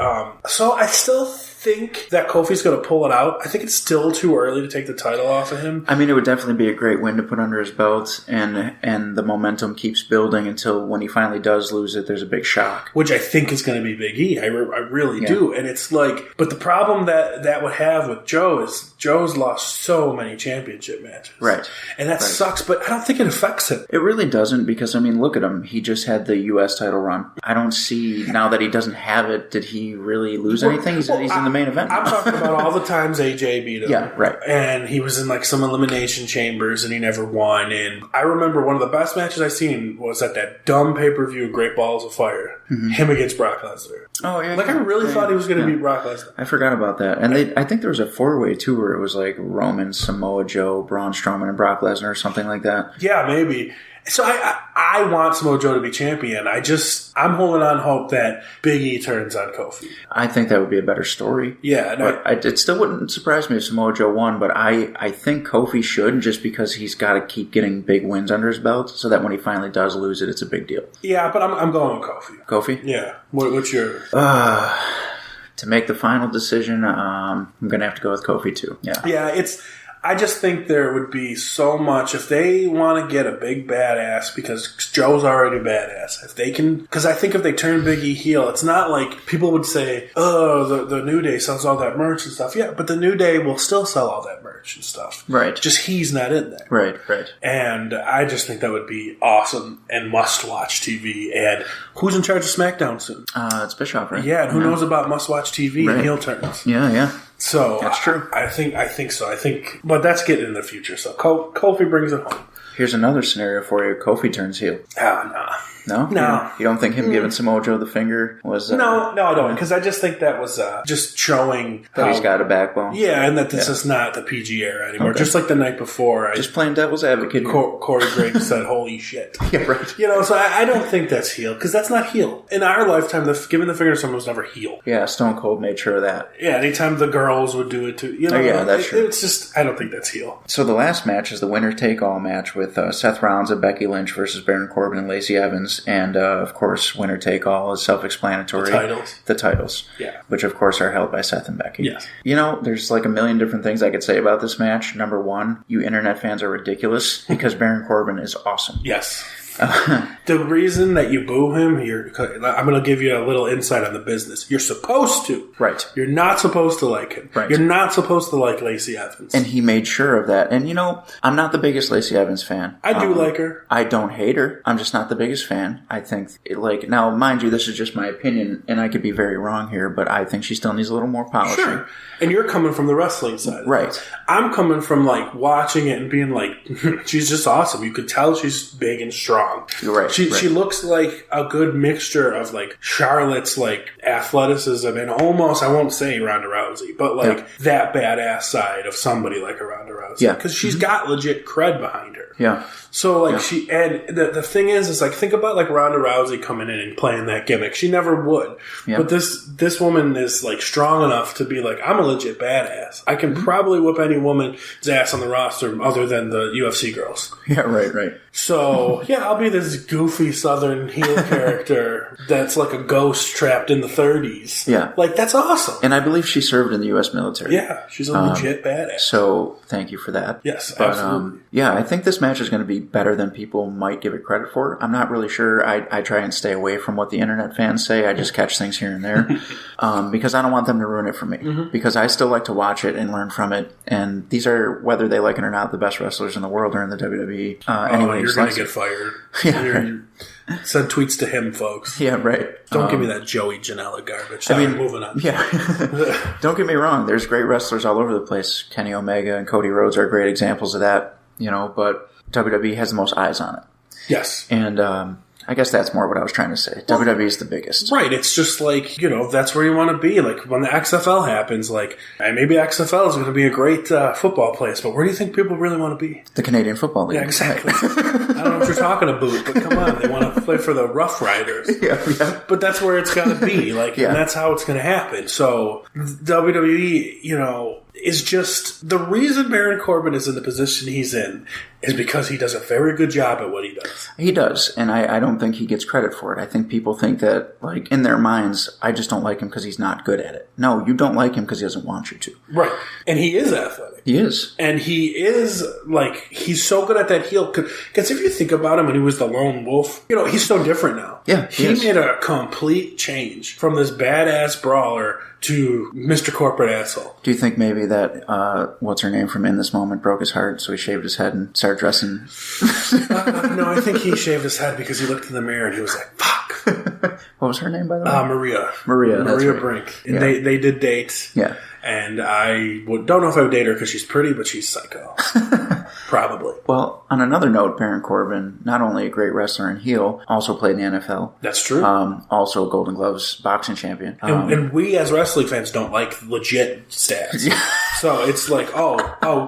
So I still think that Kofi's going to pull it out. I think it's still too early to take the title off of him. I mean, it would definitely be a great win to put under his belt, and the momentum keeps building until when he finally does lose it, there's a big shock. Which I think is going to be Big E. I really do. And it's like, but the problem that would have with Joe is Joe's lost so many championship matches. Right. And that sucks, but I don't think it affects him. It really doesn't because, I mean, look at him. He just had the U.S. title run. I don't see, now that he doesn't have it, did he really lose anything? He's in the main event. I'm talking about all the times AJ beat him. Yeah, right. And he was in like some elimination chambers and he never won. And I remember one of the best matches I seen was at that dumb pay-per-view, Great Balls of Fire. Him against Brock Lesnar. Oh, yeah. Like, I really thought he was going to beat Brock Lesnar. I forgot about that. And I think there was a 4-way, too, where it was like Roman, Samoa Joe, Braun Strowman, and Brock Lesnar or something like that. Yeah, maybe. So I want Samoa Joe to be champion. I'm holding on hope that Big E turns on Kofi. I think that would be a better story. Yeah. But it still wouldn't surprise me if Samoa Joe won, but I think Kofi should, just because he's got to keep getting big wins under his belt so that when he finally does lose it, it's a big deal. Yeah, but I'm going with Kofi. Kofi? Yeah. What's your... To make the final decision, I'm going to have to go with Kofi, too. Yeah. Yeah, I just think there would be so much if they want to get a big badass, because Joe's already badass. If they can, because I think if they turn Big E heel, it's not like people would say, "Oh, the New Day sells all that merch and stuff." Yeah, but the New Day will still sell all that merch and stuff. Right. Just he's not in there. Right. And I just think that would be awesome and must-watch TV. And who's in charge of SmackDown soon? It's Bischoff, right? Yeah, and who knows about must-watch TV and heel turns? Yeah. So that's true. I think so. But that's getting in the future. So Kofi brings it home. Here's another scenario for you. Kofi turns heel. No? No? You don't think him giving Samoa Joe the finger was... No, I don't. Because I just think that was just showing... That he's got a backbone. Yeah, and that this is not the PG era anymore. Okay. Just like the night before. Just playing devil's advocate. Corey Graves said, holy shit. Yeah, right. So I don't think that's heel. Because that's not heel. In our lifetime, giving the finger to someone was never heel. Yeah, Stone Cold made sure of that. Yeah, anytime the girls would do it too. That's true. It's just... I don't think that's heel. So the last match is the winner-take-all match with Seth Rollins and Becky Lynch versus Baron Corbin and Lacey Evans. And, of course, winner-take-all is self-explanatory. The titles. Yeah. Which, of course, are held by Seth and Becky. Yes. There's like a million different things I could say about this match. Number one, you internet fans are ridiculous because Baron Corbin is awesome. Yes. The reason that you boo him, I'm going to give you a little insight on the business. You're supposed to. Right. You're not supposed to like him. Right. You're not supposed to like Lacey Evans. And he made sure of that. And, I'm not the biggest Lacey Evans fan. I do like her. I don't hate her. I'm just not the biggest fan. I think, now, mind you, this is just my opinion, and I could be very wrong here, but I think she still needs a little more polishing. Sure. And you're coming from the wrestling side. Right. I'm coming from, watching it and being she's just awesome. You could tell she's big and strong. You're right. She looks like a good mixture of, Charlotte's, athleticism and almost, I won't say Ronda Rousey, but, that badass side of somebody like a Ronda Rousey. Yeah. Because she's got legit cred behind her. Yeah. So, the thing is think about, Ronda Rousey coming in and playing that gimmick. She never would. Yeah. But this woman is, strong enough to be I'm a legit badass. I can probably whoop any woman's ass on the roster other than the UFC girls. Yeah, right. So, I'll be this goofy southern heel character that's like a ghost trapped in the 30s. Yeah. That's awesome. And I believe she served in the U.S. military. Yeah, she's a legit badass. So, thank you for that. Yes, but, absolutely. I think this match is going to be better than people might give it credit for. I'm not really sure. I try and stay away from what the internet fans say. I just catch things here and there because I don't want them to ruin it for me. Mm-hmm. Because I still like to watch it and learn from it. And these are, whether they like it or not, the best wrestlers in the world are in the WWE. Anyway, you're going to get fired. Yeah. Send tweets to him, folks. Yeah, right. Don't give me that Joey Janela garbage. Moving on. Yeah. Don't get me wrong. There's great wrestlers all over the place. Kenny Omega and Cody Rhodes are great examples of that, but WWE has the most eyes on it. Yes. And I guess that's more what I was trying to say. WWE is the biggest. Right. It's just that's where you want to be. When the XFL happens, maybe XFL is going to be a great football place, but where do you think people really want to be? The Canadian Football League. Yeah, exactly. I don't know what you're talking about, but come on. They want to play for the Rough Riders. Yeah. But that's where it's got to be. And that's how it's going to happen. So WWE, is just the reason Baron Corbin is in the position he's in is because he does a very good job at what he does. He does, and I don't think he gets credit for it. I think people think that, in their minds, I just don't like him because he's not good at it. No, you don't like him because he doesn't want you to. Right. And he is athletic. He is. And he is, he's so good at that heel. Because if you think about him when he was the lone wolf, he's so different now. Yeah, he made a complete change from this badass brawler to Mr. Corporate Asshole. Do you think maybe that, what's her name from In This Moment broke his heart, so he shaved his head and started dressing? No, I think he shaved his head because he looked in the mirror and he was like, fuck. What was her name, by the way? Maria. Maria right. Brink. And they did date. Yeah. And I don't know if I would date her because she's pretty, but she's psycho. Probably. Well, on another note, Baron Corbin, not only a great wrestler and heel, also played in the NFL. That's true. Also a Golden Gloves boxing champion. And we as wrestling fans don't like legit stats. So it's like, oh,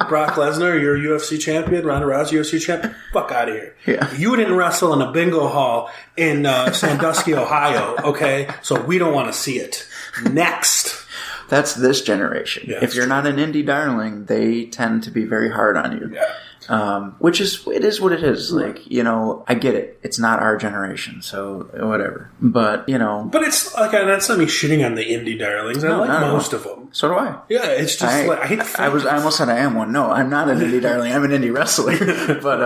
Brock Lesnar, you're a UFC champion, Ronda Rousey, UFC champion. Fuck out of here. Yeah. You didn't wrestle in a bingo hall in Sandusky, Ohio, okay? So we don't want to see it. Next. That's this generation. Yeah, if you're not an indie darling, they tend to be very hard on you. Yeah. Which is what it is. Like, I get it. It's not our generation, so whatever. But, But it's like, that's not me shitting on the indie darlings. I like most of them. So do I. Yeah, it's just I hate the I almost said I am one. No, I'm not an indie darling. I'm an indie wrestler. But,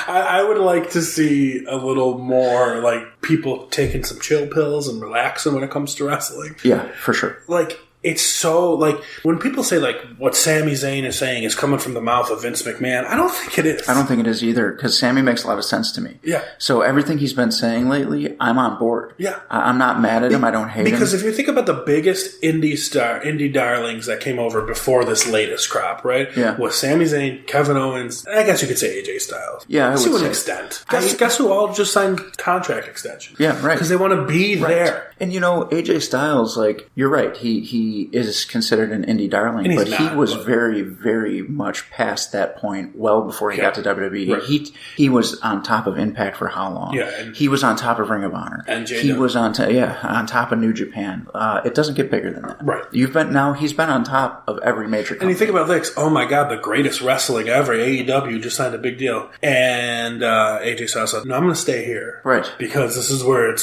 I would like to see a little more, like, people taking some chill pills and relaxing when it comes to wrestling. Yeah, for sure. Like, it's so, like, when people say, like, what Sami Zayn is saying is coming from the mouth of Vince McMahon, I don't think it is. I don't think it is either, because Sami makes a lot of sense to me. Yeah. So everything he's been saying lately, I'm on board. Yeah. I'm not mad at him. I don't hate him. Because if you think about the biggest indie darlings that came over before this latest crop, right? Yeah. Was Sami Zayn, Kevin Owens, and I guess you could say AJ Styles. Yeah, I would to an say. extent. Guess who all just signed contract extensions? Yeah, right. Because they want to be there. And AJ Styles, like, you're right. He is considered an indie darling, but he was very, very much past that point well before he got to WWE. Right. He was on top of Impact for how long? Yeah, and he was on top of Ring of Honor. And he was on top of New Japan. It doesn't get bigger than that. Right. He's been on top of every major company. And you think about this, oh my God, the greatest wrestling ever, AEW just signed a big deal. And AJ Styles said, no, I'm going to stay here. Right. Because this is where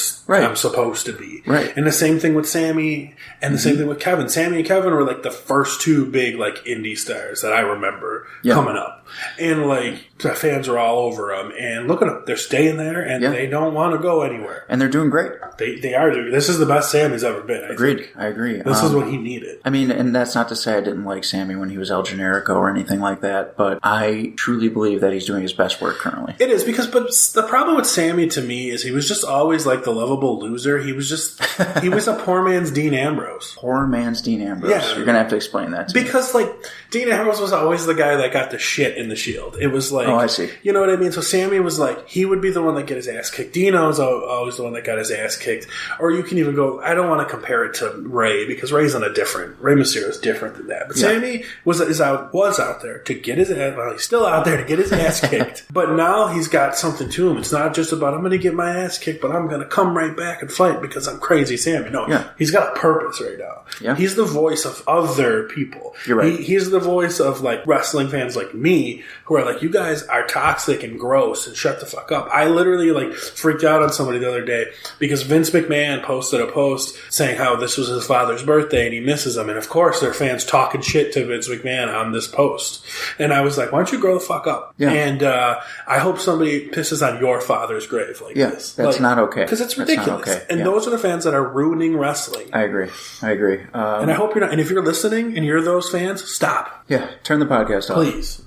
I'm supposed to be. Right. And the same thing with Sammy and the same thing with Kevin. Sammy and Kevin were like the first two big like indie stars that I remember coming up. And like the fans are all over them. And look at them. They're staying there and they don't want to go anywhere. And they're doing great. They are doing. This is the best Sammy's ever been. I agree. This is what he needed. I mean, and that's not to say I didn't like Sammy when he was El Generico or anything like that, but I truly believe that he's doing his best work currently. It is, but the problem with Sammy to me is he was just always like the lovable loser. He was a poor man's Dean Ambrose. Poor man's Dean Ambrose. Yeah. You're going to have to explain that to me. Because like Dean Ambrose was always the guy that got the shit in the Shield. It was like, oh, I see. You know what I mean? So Sammy was like, he would be the one that get his ass kicked. Dino was always the one that got his ass kicked. Or you can even go, I don't want to compare it to Ray because Ray's on a different, Rey Mysterio is different than that. But Sammy was out there to get his ass, well, he's still out there to get his ass kicked. But now he's got something to him. It's not just about, I'm going to get my ass kicked, but I'm going to come right back and fight because I'm crazy Sammy. No, he's got a purpose right now. Yeah. He's the voice of other people. You're right. He's the voice of like wrestling fans like me who are like, you guys are toxic and gross and shut the fuck up. I literally like freaked out on somebody the other day because Vince McMahon posted a post saying how this was his father's birthday and he misses him. And of course their fans talking shit to Vince McMahon on this post. And I was like, why don't you grow the fuck up? Yeah. And I hope somebody pisses on your father's grave like this. That's not okay. Because it's ridiculous. Okay. And those are the fans that are ruining wrestling. I agree. And I hope you're not. And if you're listening and you're those fans, stop. Yeah, turn the podcast off. Please.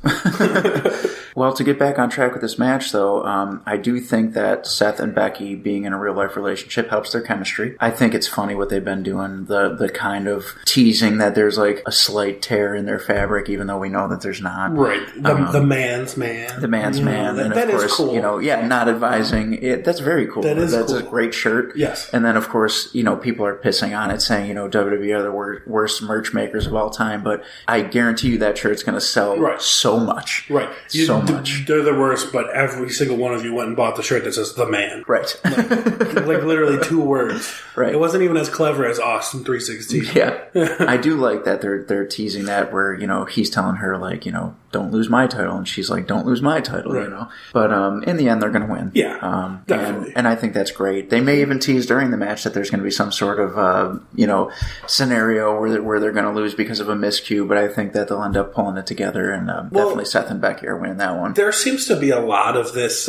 Well, to get back on track with this match, though, I do think that Seth and Becky being in a real-life relationship helps their chemistry. I think it's funny what they've been doing, the kind of teasing that there's like a slight tear in their fabric, even though we know that there's not. Right. The man's man. The man's man. And of course, is cool. Not advising it. That's very cool. That's cool. A great shirt. Yes. And then, of course, people are pissing on it, saying, WWE are the worst merch makers of all time, but I guarantee you that shirt's going to sell so much. Right. So much. They're the worst, but every single one of you went and bought the shirt that says "the man." Right. like literally 2 words. Right. It wasn't even as clever as Austin 316. Yeah. I do like that they're teasing that where, he's telling her like, don't lose my title, and she's like, don't lose my title, right. But in the end they're going to win. Yeah. Definitely. And I think that's great. They may even tease during the match that there's going to be some sort of scenario where they're going to lose because of a miscue, but I think that they'll end up pulling it together, and definitely Seth and Becky are winning that one. There seems to be a lot of this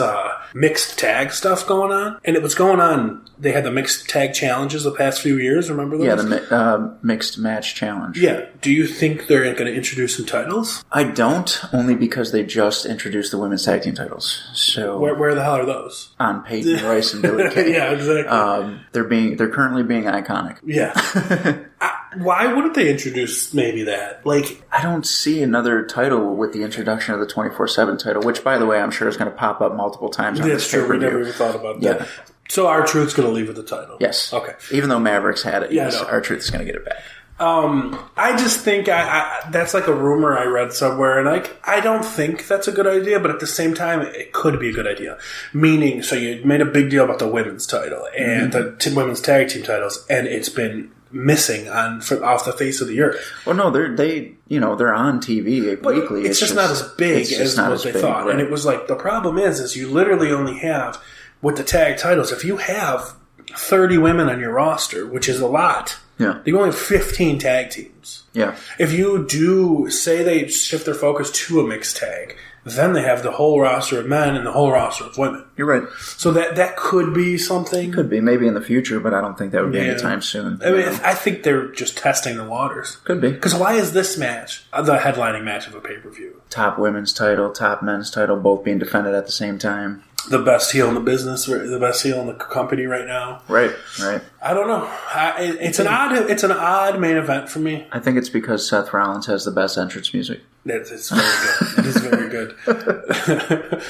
mixed tag stuff going on, and it was going on. They had the mixed tag challenges the past few years. Remember those? Yeah, the mixed match challenge. Yeah. Do you think they're going to introduce some titles? I don't. don't, only because they just introduced the women's tag team titles. So Where the hell are those? On Peyton Royce and Billie Kay. Yeah, exactly. They're currently being iconic. Yeah. Why wouldn't they introduce maybe that? Like, I don't see another title with the introduction of the 24/7 title, which, by the way, I'm sure is going to pop up multiple times on this pay-per-view. We never even thought about that. So R-Truth's going to leave with the title. Yes. Okay. Even though Mavericks had it, yes, no. R-Truth is going to get it back. I just think that's like a rumor I read somewhere, and I don't think that's a good idea, but at the same time, it could be a good idea. Meaning, so you made a big deal about the women's title and the women's tag team titles, and it's been missing off the face of the earth. Well, no, they're on TV weekly. It's just not as big as what they thought. Right. And it was like, the problem is you literally only have, with the tag titles, if you have 30 women on your roster, which is a lot, you only have 15 tag teams. Yeah. If you do, say they shift their focus to a mixed tag, then they have the whole roster of men and the whole roster of women. You're right. So that could be something. Could be, maybe in the future, but I don't think that would be anytime soon. I mean, I think they're just testing the waters. Could be. Because why is this match the headlining match of a pay-per-view? Top women's title, top men's title, both being defended at the same time. The best heel in the business, the best heel in the company right now. Right. I don't know. It's an odd main event for me. I think it's because Seth Rollins has the best entrance music. It's very good. It is very good.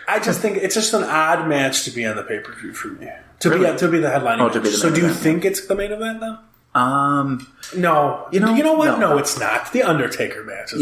I just think it's just an odd match to be on the pay-per-view for me. To be the headlining match. To be the so main do you event, think it's the main event then? No. You know what? No, it's not. The Undertaker match.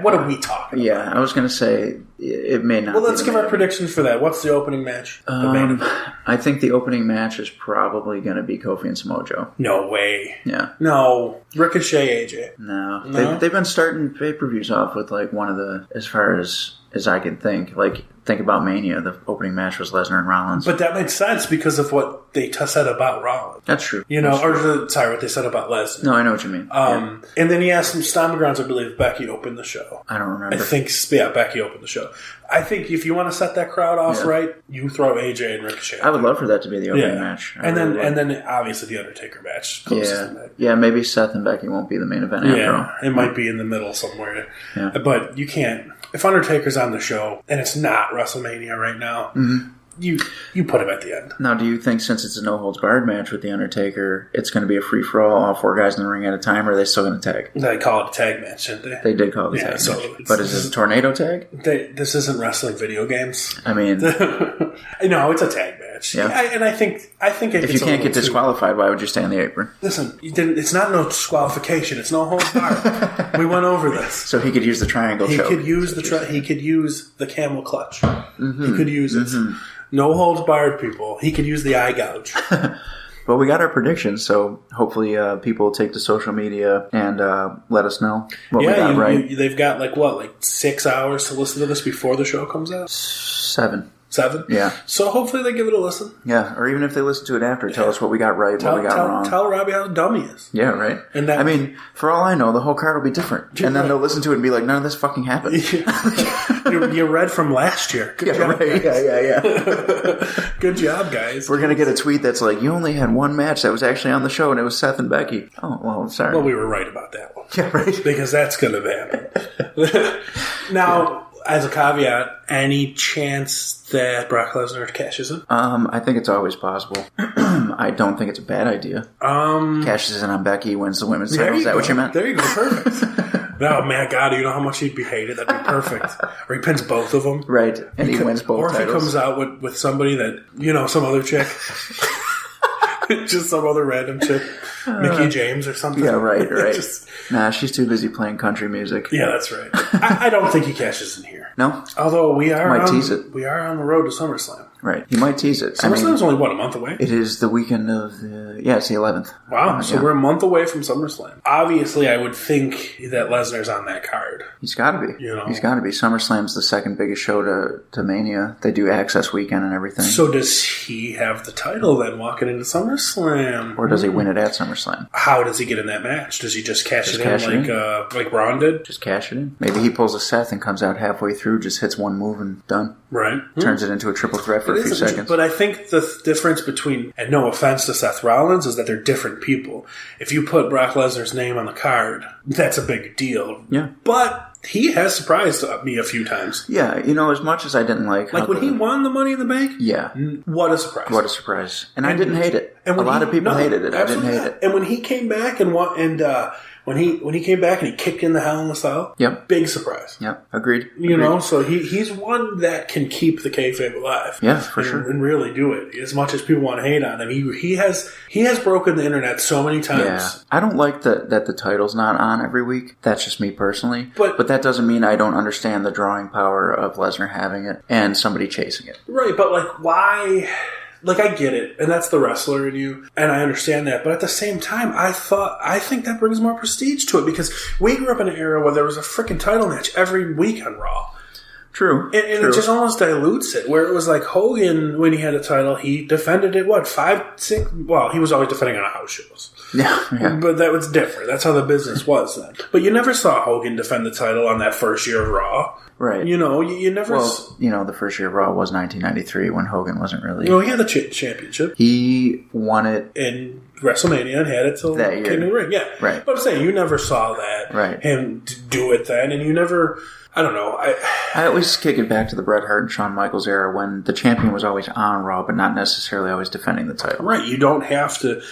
What are we talking about? Yeah, I was going to say it may not. Well, let's give our predictions for that. What's the opening match? The main event. I think the opening match is probably going to be Kofi and Samoa Joe. No way. Yeah. No. Ricochet, AJ. No. They've been starting pay-per-views off with like one of the, as far as I can think, like think about Mania, the opening match was Lesnar and Rollins. But that makes sense because of what they said about Rollins. That's true. What they said about Lesnar. No, I know what you mean. And then he asked some Stomping Grounds, I believe Becky opened the show. I don't remember. I think, Becky opened the show. I think if you want to set that crowd off right, you throw AJ and Ricochet. I would love for that to be the opening match. And then obviously the Undertaker match. Yeah, maybe Seth and Becky won't be the main event after all. It might be in the middle somewhere. Yeah. But you can't. If Undertaker's on the show and it's not WrestleMania right now, you put him at the end. Now, do you think since it's a no-holds-barred match with The Undertaker, it's going to be a free-for-all, all four guys in the ring at a time, or are they still going to tag? They call it a tag match, didn't they? They did call it a tag match. But is it a tornado tag? This isn't wrestling video games. I mean... No, it's a tag match. Yeah. I think if you can't get disqualified, why would you stay on the apron? Listen, it's not no disqualification. It's no holds barred. We went over this. So he could use the triangle choke. He could use the camel clutch. He could use it. No holds barred, people. He could use the eye gouge. Well, we got our predictions, so hopefully people will take to social media and let us know what we got right. They've got like 6 hours to listen to this before the show comes out? 7. 7? Yeah. So hopefully they give it a listen. Yeah, or even if they listen to it after, tell us what we got right, what we got wrong. Tell Robbie how dumb he is. Yeah, right. And I mean, for all I know, the whole card will be different. And then they'll listen to it and be like, none of this fucking happened. You read from last year. Good job, right. Yeah. Good job, guys. We're going to get a tweet that's like, you only had one match that was actually on the show, and it was Seth and Becky. Oh, well, sorry. Well, we were right about that one. Yeah, right. Because that's going to happen. Now, as a caveat, any chance that Brock Lesnar cashes in? I think it's always possible. I don't think it's a bad idea. Cashes in on Becky, wins the women's title. Is that what you meant? There you go. Perfect. Oh, man, God, you know how much he'd be hated? That'd be perfect. Or he pins both of them. Right. And he wins both titles. Or if he comes out with somebody that, some other chick. Just some other random chick. Mickey James or something. Yeah, right. Nah, she's too busy playing country music. Yeah, that's right. I don't think he cashes in here. No? Although we are tease it. We are on the road to SummerSlam. Right. He might tease it. SummerSlam's only, a month away? It is the weekend of it's the 11th. Wow. So we're a month away from SummerSlam. Obviously, I would think that Lesnar's on that card. He's got to be. He's got to be. SummerSlam's the second biggest show to Mania. They do Access Weekend and everything. So does he have the title then walking into SummerSlam? Or does he win it at SummerSlam? How does he get in that match? Does he just cash it in like Braun did? Just cash it in. Maybe he pulls a Seth and comes out halfway through, just hits one move and done. Right. Turns it into a triple threat for a few seconds. But I think the difference between, and no offense to Seth Rollins, is that they're different people. If you put Brock Lesnar's name on the card, that's a big deal. Yeah. But he has surprised me a few times. Yeah, as much as I didn't like when he won the Money in the Bank. Yeah, what a surprise! What a surprise! And I didn't hate it. And a lot of people hated it. I didn't hate it. And when he came back and won, and when he came back and he kicked in the Hell in the Cell, yep, big surprise. Yep, agreed. So he's one that can keep the kayfabe alive. Yeah, for sure, and really do it. As much as people want to hate on him, he has broken the internet so many times. Yeah, I don't like that the title's not on every week. That's just me personally. But that doesn't mean I don't understand the drawing power of Lesnar having it and somebody chasing it. Right, but why? I get it, and that's the wrestler in you, and I understand that. But at the same time, I think that brings more prestige to it because we grew up in an era where there was a freaking title match every week on Raw. True. And it just almost dilutes it, where it was like Hogan, when he had a title, he defended it, 5, 6... Well, he was always defending on house shows. Yeah. But that was different. That's how the business was then. But you never saw Hogan defend the title on that first year of Raw. Right. You never... Well, the first year of Raw was 1993 when Hogan wasn't really... No, he had the championship. He won it... in WrestleMania and had it till that year. Came to the ring. Yeah. Right. But I'm saying, you never saw that. Right. Him do it then, and you never... I don't know. I always kick it back to the Bret Hart and Shawn Michaels era when the champion was always on Raw, but not necessarily always defending the title. Right. You don't have to...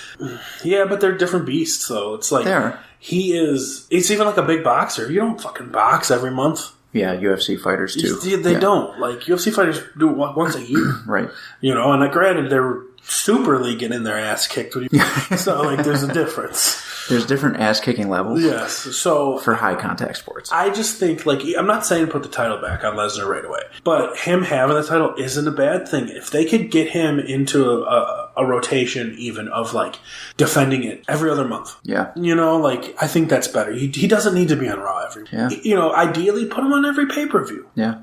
Yeah, but they're different beasts, though. It's like... They are. It's even like a big boxer. You don't fucking box every month. Yeah, UFC fighters, too. They don't. UFC fighters do it once a year. Right. And granted, they're super league getting their ass kicked. So, there's a difference. There's different ass-kicking levels. Yes. So for high-contact sports. I just think, I'm not saying put the title back on Lesnar right away, but him having the title isn't a bad thing. If they could get him into a rotation even of, defending it every other month. Yeah. I think that's better. He doesn't need to be on Raw every week. Yeah. Ideally, put him on every pay-per-view. Yeah.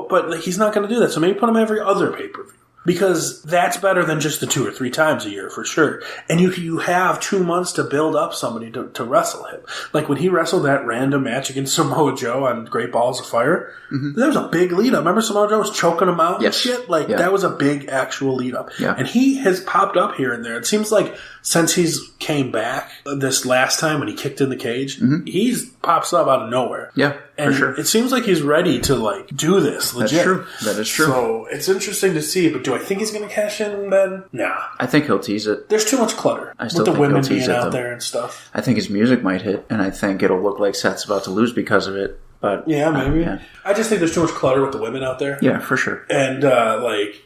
But he's not going to do that, so maybe put him every other pay-per-view. Because that's better than just the 2 or 3 times a year, for sure. And you have 2 months to build up somebody to wrestle him. When he wrestled that random match against Samoa Joe on Great Balls of Fire, there was a big lead-up. Remember Samoa Joe was choking him out and shit? That was a big actual lead-up. Yeah. And he has popped up here and there. It seems like since he's came back this last time when he kicked in the cage, he's pops up out of nowhere. Yeah, and for sure. It seems like he's ready to, do this legit. That's true. That is true. So it's interesting to see, but do I think he's going to cash in then? Nah. I think he'll tease it. There's too much clutter with the women being out there and stuff. I think his music might hit, and I think it'll look like Seth's about to lose because of it. But yeah, maybe. I just think there's too much clutter with the women out there. Yeah, for sure. And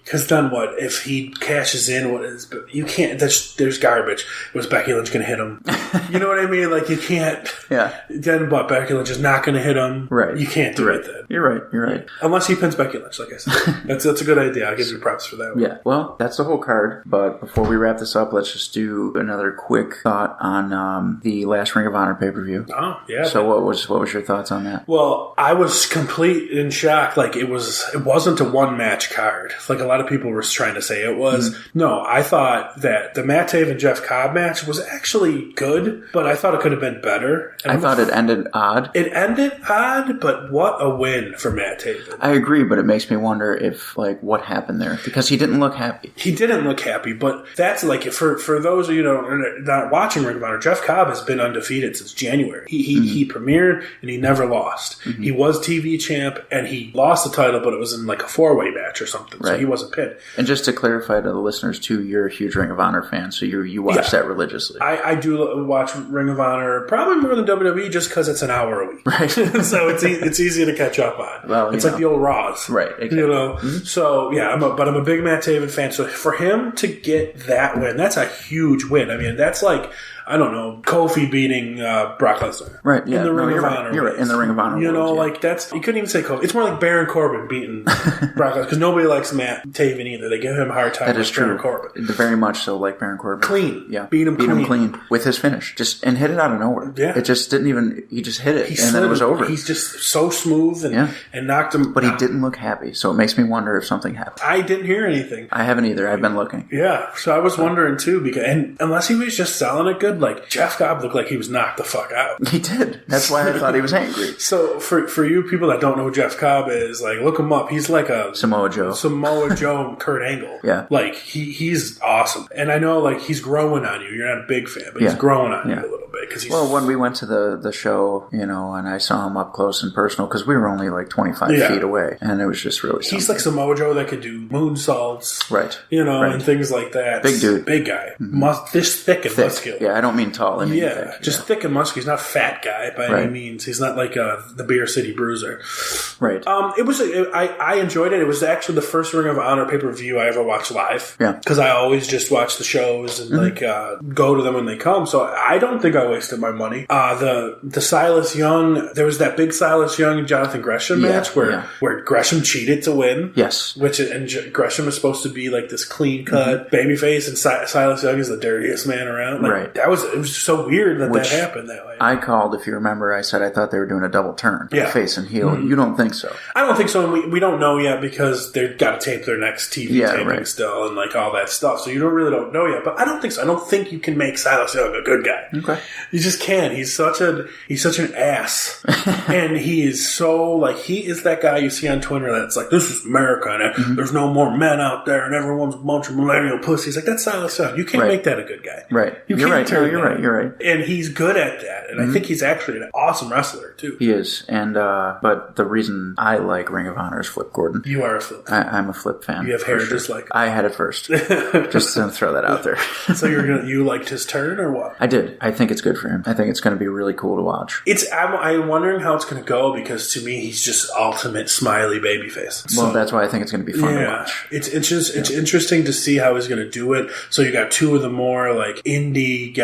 because then what if he cashes in? What is? But you can't. There's garbage. Was Becky Lynch going to hit him? You know what I mean? You can't. Yeah. Then what? Becky Lynch is not going to hit him. Right. You can't do it then. You're right. Unless he pins Becky Lynch, like I said. that's a good idea. I'll give you props for that one. Yeah. Well, that's the whole card. But before we wrap this up, let's just do another quick thought on the last Ring of Honor pay-per-view. Oh yeah. So what was your thoughts on that? Well, I was complete in shock. It wasn't a one match card. A lot of people were trying to say it was. No, I thought that the Matt Taven and Jeff Cobb match was actually good, but I thought it could have been better. And I thought it ended odd. It ended odd, but what a win for Matt Taven. I agree, but it makes me wonder if what happened there because he didn't look happy. He didn't look happy, but that's for those of you not watching Ring of Honor, Jeff Cobb has been undefeated since January. He premiered and he never lost. He was TV champ, and he lost the title, but it was in a 4-way match or something, so he wasn't pinned. And just to clarify to the listeners, too, you're a huge Ring of Honor fan, so you watch that religiously. I do watch Ring of Honor, probably more than WWE, just because it's an hour a week. Right. So it's easy to catch up on. Well, it's like the old Raws. Right, exactly. So, yeah, I'm a big Matt Taven fan, so for him to get that win, that's a huge win. I mean, that's I don't know, Kofi beating Brock Lesnar. Right, yeah. In the Ring of Honor. You're right, in the Ring of Honor. You couldn't even say Kofi. It's more like Baron Corbin beating Brock Lesnar, because nobody likes Matt Taven either. They give him a hard time. That is true. Baron Corbin. Very much so, like Baron Corbin. Clean. Yeah. Beat him clean. With his finish. And hit it out of nowhere. Yeah. It just didn't even, he just hit it, and then it was over. He's just so smooth and knocked him. But he didn't look happy, so it makes me wonder if something happened. I didn't hear anything. I haven't either. I've been looking. Yeah, so I was wondering too, and unless he was just selling it good, Jeff Cobb looked like he was knocked the fuck out. He did. That's why I thought he was angry. So for you people that don't know who Jeff Cobb is, look him up. He's like a Samoa Joe Kurt Angle. Yeah. He's awesome. And I know he's growing on you. You're not a big fan, but he's growing on you a little bit. way. Well, when we went to the show, and I saw him up close and personal, because we were only like 25 feet away, and it was just really something. He's like Samoa Joe that could do moonsaults. Right. And things like that. Big dude. Big guy. This thick and muscular. Yeah, I don't mean tall. I mean thick. Just thick and muscular. He's not a fat guy by any means. He's not like the Beer City Bruiser. Right. I enjoyed it. It was actually the first Ring of Honor pay-per-view I ever watched live. Yeah. Because I always just watch the shows and go to them when they come. So I don't think I wasted my money. The Silas Young, there was that big Silas Young and Jonathan Gresham match where Gresham cheated to win. Yes. And Gresham is supposed to be like this clean-cut babyface, and Silas Young is the dirtiest man around. It was so weird that happened that way. I called, if you remember, I said I thought they were doing a double turn. Yeah. Face and heel. You don't think so? I don't think so, and we don't know yet because they've got to tape their next TV taping still and like all that stuff. So you don't know yet. But I don't think so. I don't think you can make Silas Young a good guy. Okay. You just can't. He's such an ass. And he is so he is that guy you see on Twitter that's like, this is America and there's no more men out there and everyone's a bunch of millennial pussies. Like, that's Silas Young. You can't make that a good guy. Right. You're right. You're right. And he's good at that. And I think he's actually an awesome wrestler too. He is. And but the reason I like Ring of Honor is Flip Gordon. You are a Flip. I'm a Flip fan. You have hair just like I had it first. Just to throw that out there. So you liked his turn or what? I did. I think it's good for him. I think it's going to be really cool to watch. I'm wondering how it's going to go because to me he's just ultimate smiley babyface. Well, that's why I think it's going to be fun to watch. It's interesting to see how he's going to do it. So you got two of the more like indie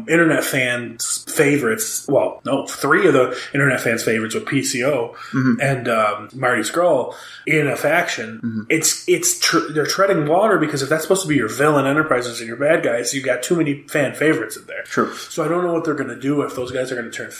internet fans favorites. Well, no, three of the internet fans favorites with PCO and Marty Scurll in a faction. They're treading water because if that's supposed to be your villain enterprises and your bad guys, you got too many fan favorites in there. True. So I don't know what they're going to do if those guys are going to turn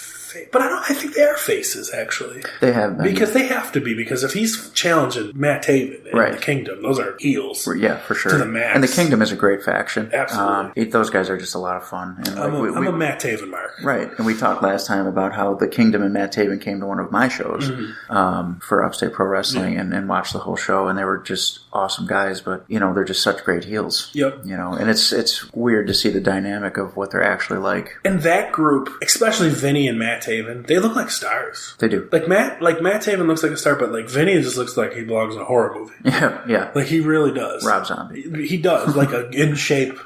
but I think they are faces, actually. They have been. Because they have to be, because if he's challenging Matt Taven in the Kingdom, those are heels. Yeah, for sure. To the max. And the Kingdom is a great faction. Absolutely. Those guys are just a lot of fun. And I'm a Matt Taven mark. Right. And we talked last time about how the Kingdom and Matt Taven came to one of my shows for Upstate Pro Wrestling and watched the whole show, and they were just awesome guys, but, they're just such great heels. Yep. And it's weird to see the dynamic of what they're actually like. And that group, especially Vinny and Matt Taven, they look like stars. They do. Like Matt Taven looks like a star, but like Vinny just looks like he belongs in a horror movie. Yeah. Like he really does. Rob Zombie. He does, like a in shape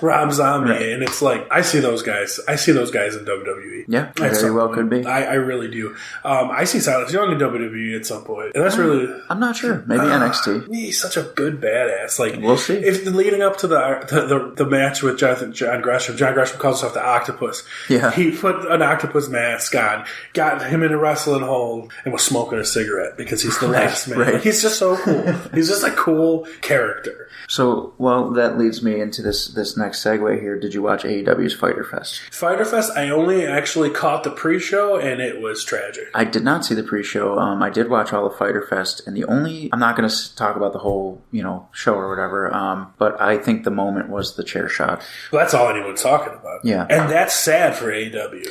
Rob Zombie, and it's like I see those guys in WWE. Yeah, very well could be. I really do. I see Silas Young in WWE at some point, and that's really. I'm not sure. Maybe NXT. He's such a good badass. Like we'll see. If leading up to the match with John Gresham calls himself the Octopus. Yeah, he put an octopus mask on, got him in a wrestling hold, and was smoking a cigarette because he's the last man. Right. Like, he's just so cool. He's just a cool character. So, well, that leads me into this next segue here. Did you watch AEW's Fyter Fest? Fyter Fest, I only actually caught the pre-show, and it was tragic. I did not see the pre-show. I did watch all of Fyter Fest, and I'm not going to talk about the whole, show or whatever, but I think the moment was the chair shot. Well, that's all anyone's talking about. Yeah. And that's sad for AEW.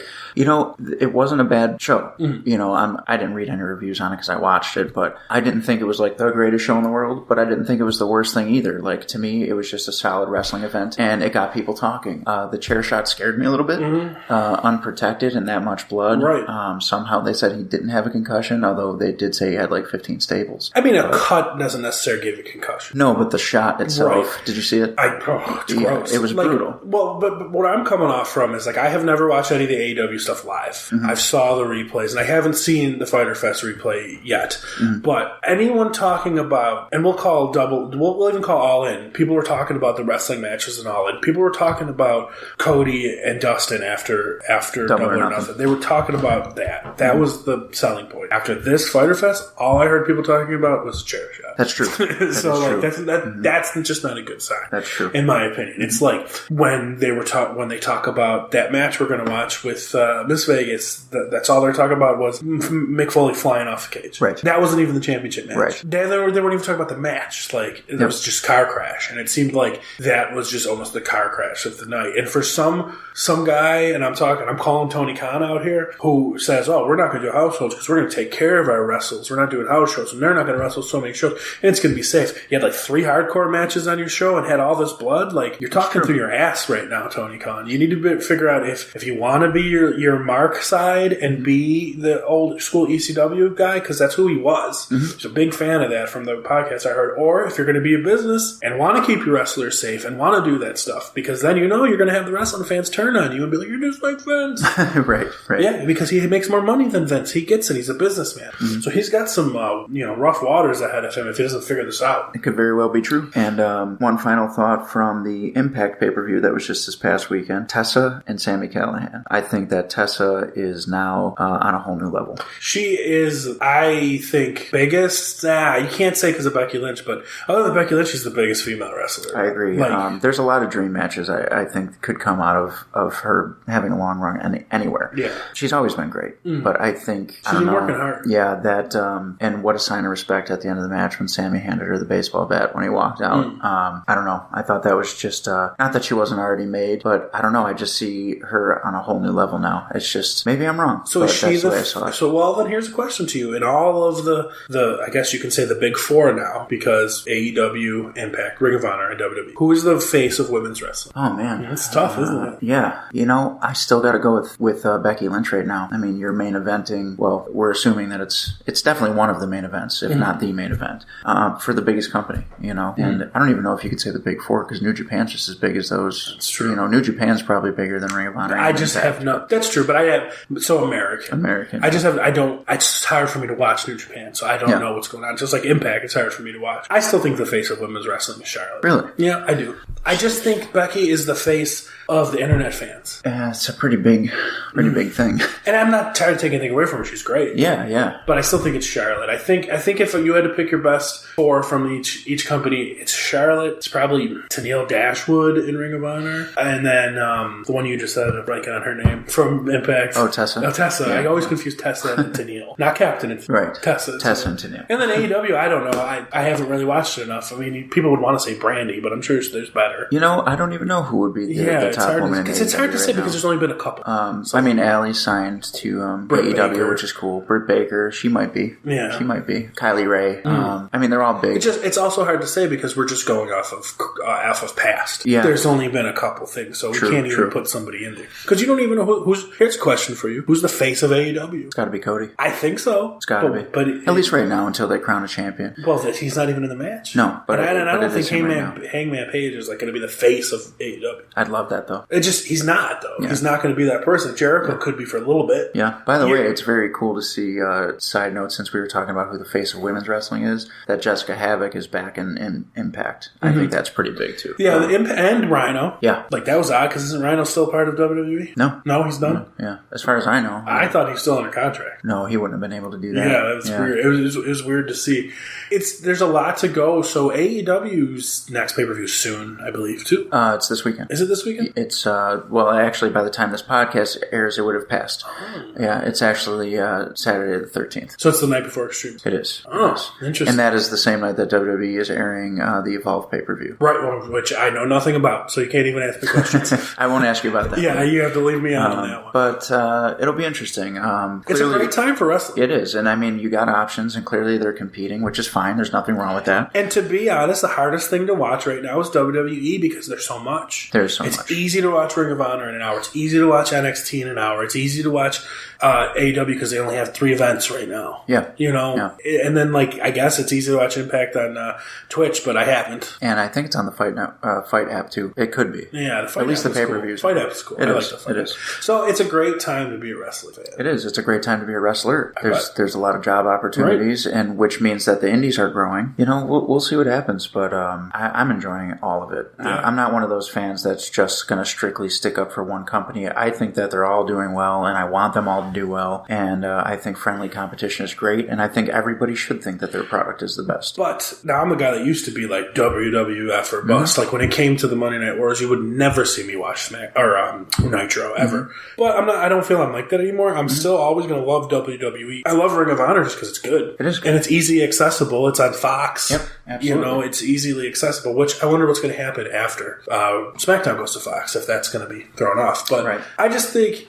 It wasn't a bad show. I didn't read any reviews on it because I watched it, but I didn't think it was like the greatest show in the world, but I didn't think it was the worst thing either. Like, to me, it was just a solid wrestling event, and it got people talking. The chair shot scared me a little bit. Unprotected and that much blood. Right. Somehow they said he didn't have a concussion, although they did say he had like 15 staples. I mean, a cut doesn't necessarily give a concussion. No, but the shot itself, did you see it? It's gross. It was brutal. Well, but what I'm coming off from is, like, I have never watched any of the AEW stuff live. I've saw the replays, and I haven't seen the Fyter Fest replay yet. But anyone talking about, and we'll even call All In, people were talking about the wrestling matches and All In. People were talking about Cody and Dustin after Double or Nothing. They were talking about that. That was the selling point. After this Fyter Fest, all I heard people talking about was chair shot. That's true. That's just not a good sign. That's true. In my opinion. It's like when they talk about that match we're going to watch with Miss Vegas, that's all they're talking about was Mick Foley flying off the cage. Right. That wasn't even the championship match. Right. They weren't even talking about the match. Like, it was just car crash. And it seemed like that was just almost the car crash of the night. And for some guy, and I'm calling Tony Khan out here, who says, oh, we're not going to do house shows because we're going to take care of our wrestlers. We're not doing house shows, and they're not going to wrestle so many shows, and it's going to be safe. You had like 3 hardcore matches on your show and had all this blood. Like, you're talking through your ass right now, Tony Khan. You need to figure out if you want to be your Mark side and be the old school ECW guy, because that's who he was. He's a big fan of that from the podcast I heard. Or if you're going to be a business and want to keep your wrestlers safe and want to do that stuff, because then you're going to have the wrestling fans turn on you and be like, you're just like Vince. Right. Yeah, because he makes more money than Vince. He gets it. He's a businessman. So he's got some rough waters ahead of him if he doesn't figure this out. It could very well be true. And one final thought from the Impact pay-per-view that was just this past weekend, Tessa and Sami Callihan. I think that Tessa is now on a whole new level. She is, I think, biggest. You can't say because of Becky Lynch, but other than Becky Lynch, she's the biggest female wrestler. I agree. There's a lot of dream matches I think could come out of her having a long run anywhere. Yeah. She's always been great, but I think she's been working hard. Yeah, that and what a sign of respect at the end of the match when Sami handed her the baseball bat when he walked out. I don't know. I thought that was just not that she wasn't already made, but I don't know. I just see her on a whole new level now. It's just maybe I'm wrong. So is she then here's a question to you. In all of the I guess you can say the big 4 now, because AEW, Impact, Ring of Honor, and WWE. Who is the face of women's wrestling? Oh man, it's tough, isn't it? Yeah, I still got to go with Becky Lynch right now. I mean, you're main eventing. Well, we're assuming that it's definitely one of the main events, if not the main event, for the biggest company. And I don't even know if you could say the big 4 because New Japan's just as big as those. That's true. New Japan's probably bigger than Ring of Honor. I just have no. That's true, but I have American. I just have. I don't. It's hard for me to watch New Japan, so I don't know what's going on. Just like Impact, it's hard for me to watch. I still think the face of women's wrestling is Charlotte. Really? Yeah, I do. I just think Becky is the face of the internet fans. It's a pretty big thing. And I'm not trying to take anything away from her. She's great. Yeah. But I still think it's Charlotte. I think if you had to pick your best 4 from each company, it's Charlotte. It's probably Tenille Dashwood in Ring of Honor, and then the one you just said, blanking on her name from Impact. Oh, Tessa. Tessa. Yeah. I always confuse Tessa and Tenille. Not Captain. It's right. Tessa and Tenille. And then AEW. I don't know. I haven't really watched it enough. I mean, people would want to say Brandy, but I'm sure there's better. I don't even know who would be the top woman. Because it's hard to say because there's only been a couple. I mean, Allie signed to AEW, which is cool. Britt Baker, she might be. Yeah, she might be. Kylie Ray. I mean, they're all big. It's also hard to say because we're just going off of past. Yeah, there's only been a couple things, so we can't even put somebody in there because you don't even know who's. Here's a question for you: who's the face of AEW? It's got to be Cody. I think so. It's got to be, but at least right now until they crown a champion. Well, he's not even in the match. No, but I don't think Hangman Page is like going to be the face of AEW. I'd love that though. He's not though. Yeah. He's not going to be that person. Jericho could be for a little bit. Yeah. By the way, it's very cool to see. Side note, since we were talking about who the face of women's wrestling is, that Jessica Havoc is back in Impact. I think that's pretty big too. Yeah, and Rhino. Yeah, like that was odd because isn't Rhino still part of WWE? No, he's done. No. Yeah, as far as I know. I thought he was still under contract. No, he wouldn't have been able to do that. Yeah, that was weird. It was weird to see. There's a lot to go. So AEW's next pay per view soon, I believe, too. It's this weekend. Is it this weekend? It's actually, by the time this podcast airs, it would have passed. Oh. Yeah, it's actually Saturday the 13th. So it's the night before Extreme. It is. Oh, interesting. And that is the same night that WWE is airing the Evolve pay per view. Right, which I know nothing about, so you can't even ask me questions. I won't ask you about that. Yeah, you have to leave me on that one. But it'll be interesting. It's a great time for wrestling. It is, and I mean, you got options, and clearly they're competing, which is fine. There's nothing wrong with that. And to be honest, the hardest thing to watch right now is WWE because there's so much. It's easy to watch Ring of Honor in an hour. It's easy to watch NXT in an hour. It's easy to watch AEW because they only have 3 events right now. Yeah. And then, I guess it's easy to watch Impact on Twitch, but I haven't. And I think it's on the Fight app, too. It could be. Yeah, the Fight At least app the pay-per-views. Fight app is cool. I like the Fight app. So it's a great time to be a wrestler fan. It is. It's a great time to be a wrestler. There's a lot of job opportunities, and which means that the indies are growing. We'll see what happens, but I'm enjoying all of it. it. I'm not one of those fans that's just going to strictly stick up for one company. I think that they're all doing well, and I want them all to do well. And I think friendly competition is great, and I think everybody should think that their product is the best. But now I'm a guy that used to be like WWF or bust. Like when it came to the Monday Night Wars, you would never see me watch Nitro ever. But I don't feel I'm like that anymore. I'm still always going to love WWE. I love Ring of Honor just because it's good. It is good. And it's easy accessible. It's on Fox. Yep, absolutely. It's easily accessible, which I wonder what's going to happen after SmackDown goes to Fox, if that's going to be thrown off. But I just think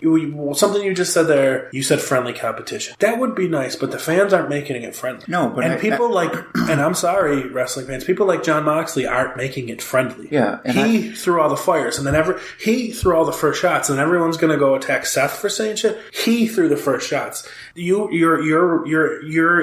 something you just said there, you said friendly competition. That would be nice, but the fans aren't making it friendly. No, but and I'm sorry, wrestling fans, people like Jon Moxley aren't making it friendly. Yeah. And he threw all the fires, and then he threw all the first shots, and everyone's going to go attack Seth for saying shit. He threw the first shots. Your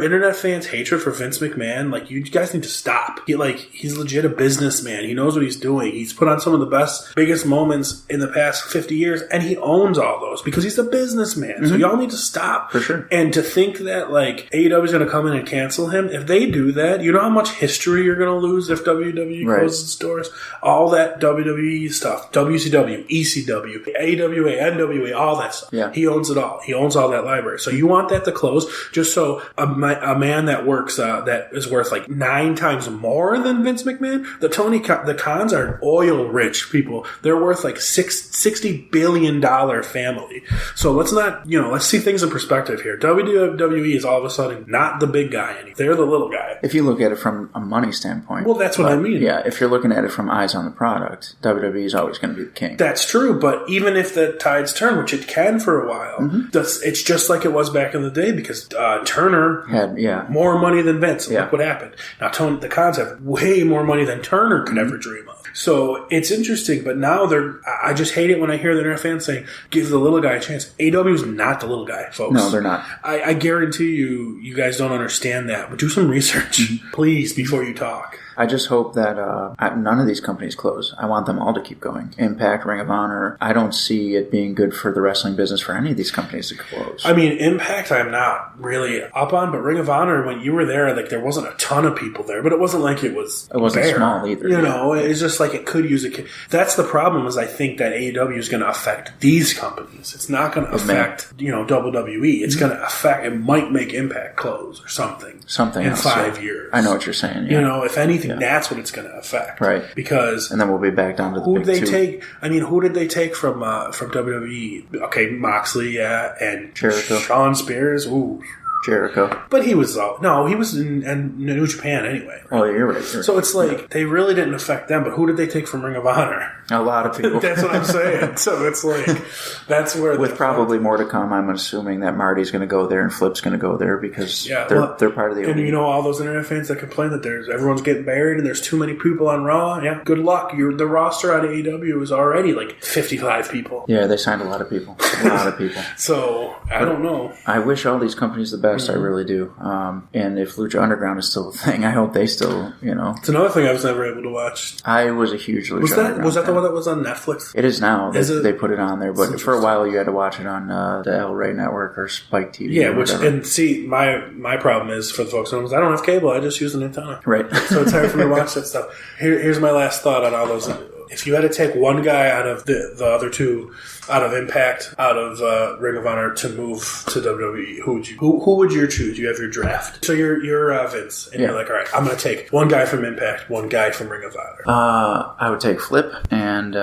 internet fans' hatred for Vince McMahon, like, you guys need to stop. He's legit a businessman. He knows what he's doing. He's put on some of the best, biggest moments in the past 50 years, and he owns all those because he's a businessman. So y'all need to stop. For sure. And to think that, like, AEW is going to come in and cancel him, if they do that, you know how much history you're going to lose if WWE closes its doors? All that WWE stuff, WCW, ECW, AWA, NWA, all that stuff. Yeah. He owns it all. He owns all that library. So you want that to close just so a man that works, that is worth like 9 times more than Vince McMahon? The Khans are oil-rich people. They're worth like $60 billion family. So let's see things in perspective here. WWE is all of a sudden not the big guy anymore. They're the little guy. If you look at it from a money standpoint. Well, that's what I mean. Yeah, if you're looking at it from eyes on the product, WWE is always going to be the king. That's true, but even if the tides turn, which it can for a while, it's just like it was back in the day because Turner had more money than Vince. Yeah. Look what happened. Now, the Khans have way more money than Turner could ever dream of. So it's interesting, but now I just hate it when I hear the internet fans saying, give the little guy a chance. AEW is not the little guy, folks. No, they're not. I guarantee you guys don't understand that, but do some research, please, before you talk. I just hope that none of these companies close. I want them all to keep going. Impact, Ring of Honor. I don't see it being good for the wrestling business for any of these companies to close. I mean, Impact I'm not really up on, but Ring of Honor, when you were there, like, there wasn't a ton of people there, but it wasn't like it wasn't bare. Small either. You know, it's just like it could use a... That's the problem, is I think that AEW is going to affect these companies. It's not going to affect, WWE. It's going to affect... It might make Impact close or something. Something in else, 5 years. I know what you're saying. Yeah. You know, if anything, that's what it's going to affect. Right. Because... And then we'll be back down to the big two. Take? I mean, who did they take from WWE? Okay, Moxley, and Jericho. Shawn Spears. Ooh. Jericho. But he was he was in New Japan anyway. Oh, you're right. So it's like, they really didn't affect them, but who did they take from Ring of Honor? A lot of people. That's what I'm saying. So it's like, that's where... With probably more to come, I'm assuming that Marty's going to go there and Flip's going to go there because they're part of the... And you know all those internet fans that complain that everyone's getting buried and there's too many people on Raw? Yeah, good luck. The roster on AEW is already like 55 people. Yeah, they signed a lot of people. So, I don't know. I wish all these companies the best. I really do. And if Lucha Underground is still a thing, I hope they still, It's another thing I was never able to watch. I was a huge Lucha Underground Was that fan. the one that was on Netflix? It is now. They put it on there, but for a while you had to watch it on the El Rey Network or Spike TV. Yeah, and see, my problem is, for the folks at home, is I don't have cable. I just use an antenna. Right. So it's hard for me to watch that stuff. Here's my last thought on all those. If you had to take one guy out of the other two, out of Impact, out of Ring of Honor, to move to WWE, who would you choose? You have your draft. So you're Vince, and you're like, all right, I'm going to take one guy from Impact, one guy from Ring of Honor. I would take Flip, and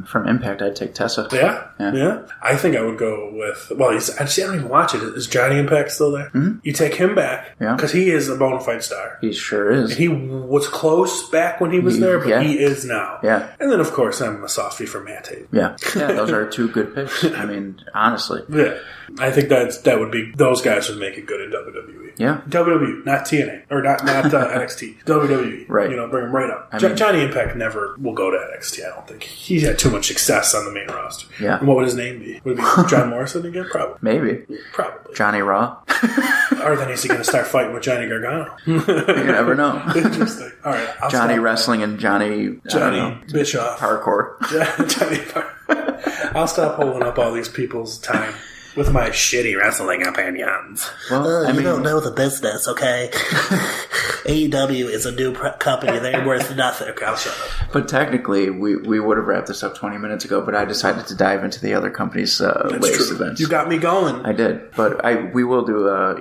from Impact, I'd take Tessa. Yeah. I think I would go with... Well, I don't even watch it. Is Johnny Impact still there? Mm-hmm. You take him back, because he is a bona fide star. He sure is. And he was close back when he was there, but he is now. Yeah. And then, of course, I'm a softie for Mate. Yeah, those are two good picks. I mean, honestly. Yeah. I think that would be... Those guys would make it good in WWE. Yeah. WWE, not TNA. Or not NXT. WWE. Right. Bring him right up. Johnny Impact never will go to NXT, I don't think. He had too much success on the main roster. Yeah. And what would his name be? Would it be John Morrison again? Probably. Maybe. Probably. Johnny Raw. Or then he's going to start fighting with Johnny Gargano. You never know. Interesting. All right. Johnny Wrestling and Johnny Bischoff. Hardcore. I'll stop holding up all these people's time with my shitty wrestling opinions. Well, you don't know the business, okay? AEW is a new company. They're worth nothing. Okay, I'll shut up. But technically, we would have wrapped this up 20 minutes ago, but I decided to dive into the other company's latest events. You got me going. I did. But we will do,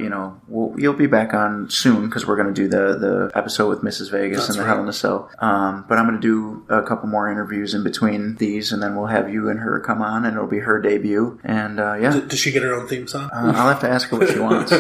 you'll be back on soon because we're going to do the episode with Mrs. Vegas and the Hell in a Cell. But I'm going to do a couple more interviews in between these, and then we'll have you and her come on, and it'll be her debut. And, yeah. Does she get her own theme song? I'll have to ask her what she wants.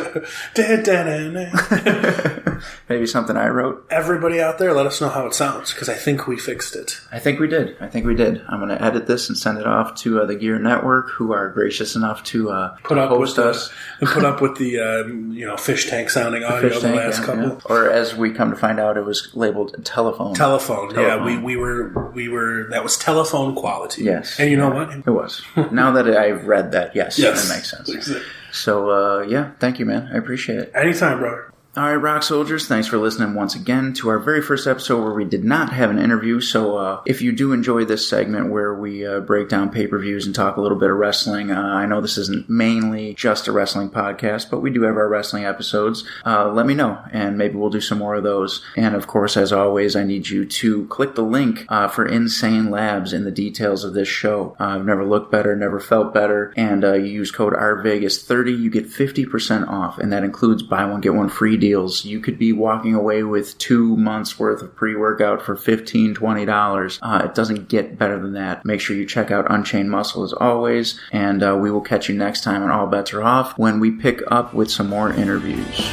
Maybe something I wrote. Everybody out there, let us know how it sounds, because I think we fixed it. I think we did. I'm going to edit this and send it off to the Gear Network, who are gracious enough to host us. And put up with the fish tank sounding audio the last couple. Yeah. Or as we come to find out, it was labeled telephone. Telephone. Yeah. We were that was telephone quality. Yes. And you know what? It was. Now that I've read that, yes. That makes sense. Exactly. So, thank you, man. I appreciate it. Anytime, brother. All right, Rock Soldiers, thanks for listening once again to our very first episode where we did not have an interview. So if you do enjoy this segment where we break down pay-per-views and talk a little bit of wrestling, I know this isn't mainly just a wrestling podcast, but we do have our wrestling episodes. Let me know, and maybe we'll do some more of those. And of course, as always, I need you to click the link for Insane Labs in the details of this show. I've never looked better, never felt better, and you use code RVegas30, you get 50% off, and that includes buy one, get one free deals. You could be walking away with 2 months worth of pre-workout for $15, $20. It doesn't get better than that. Make sure you check out Unchained Muscle as always, and we will catch you next time on All Bets Are Off when we pick up with some more interviews.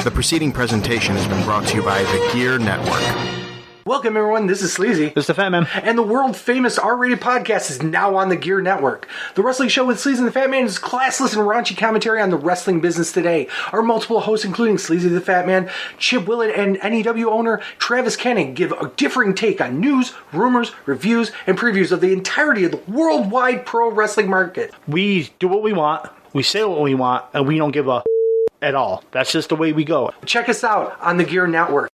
The preceding presentation has been brought to you by the Gear Network. Welcome, everyone. This is Sleazy. This is the Fat Man. And the world-famous R-rated podcast is now on the Gear Network. The Wrestling Show with Sleazy and the Fat Man is classless and raunchy commentary on the wrestling business today. Our multiple hosts, including Sleazy the Fat Man, Chip Willett, and NEW owner Travis Kenning, give a differing take on news, rumors, reviews, and previews of the entirety of the worldwide pro wrestling market. We do what we want, we say what we want, and we don't give a at all. That's just the way we go. Check us out on the Gear Network.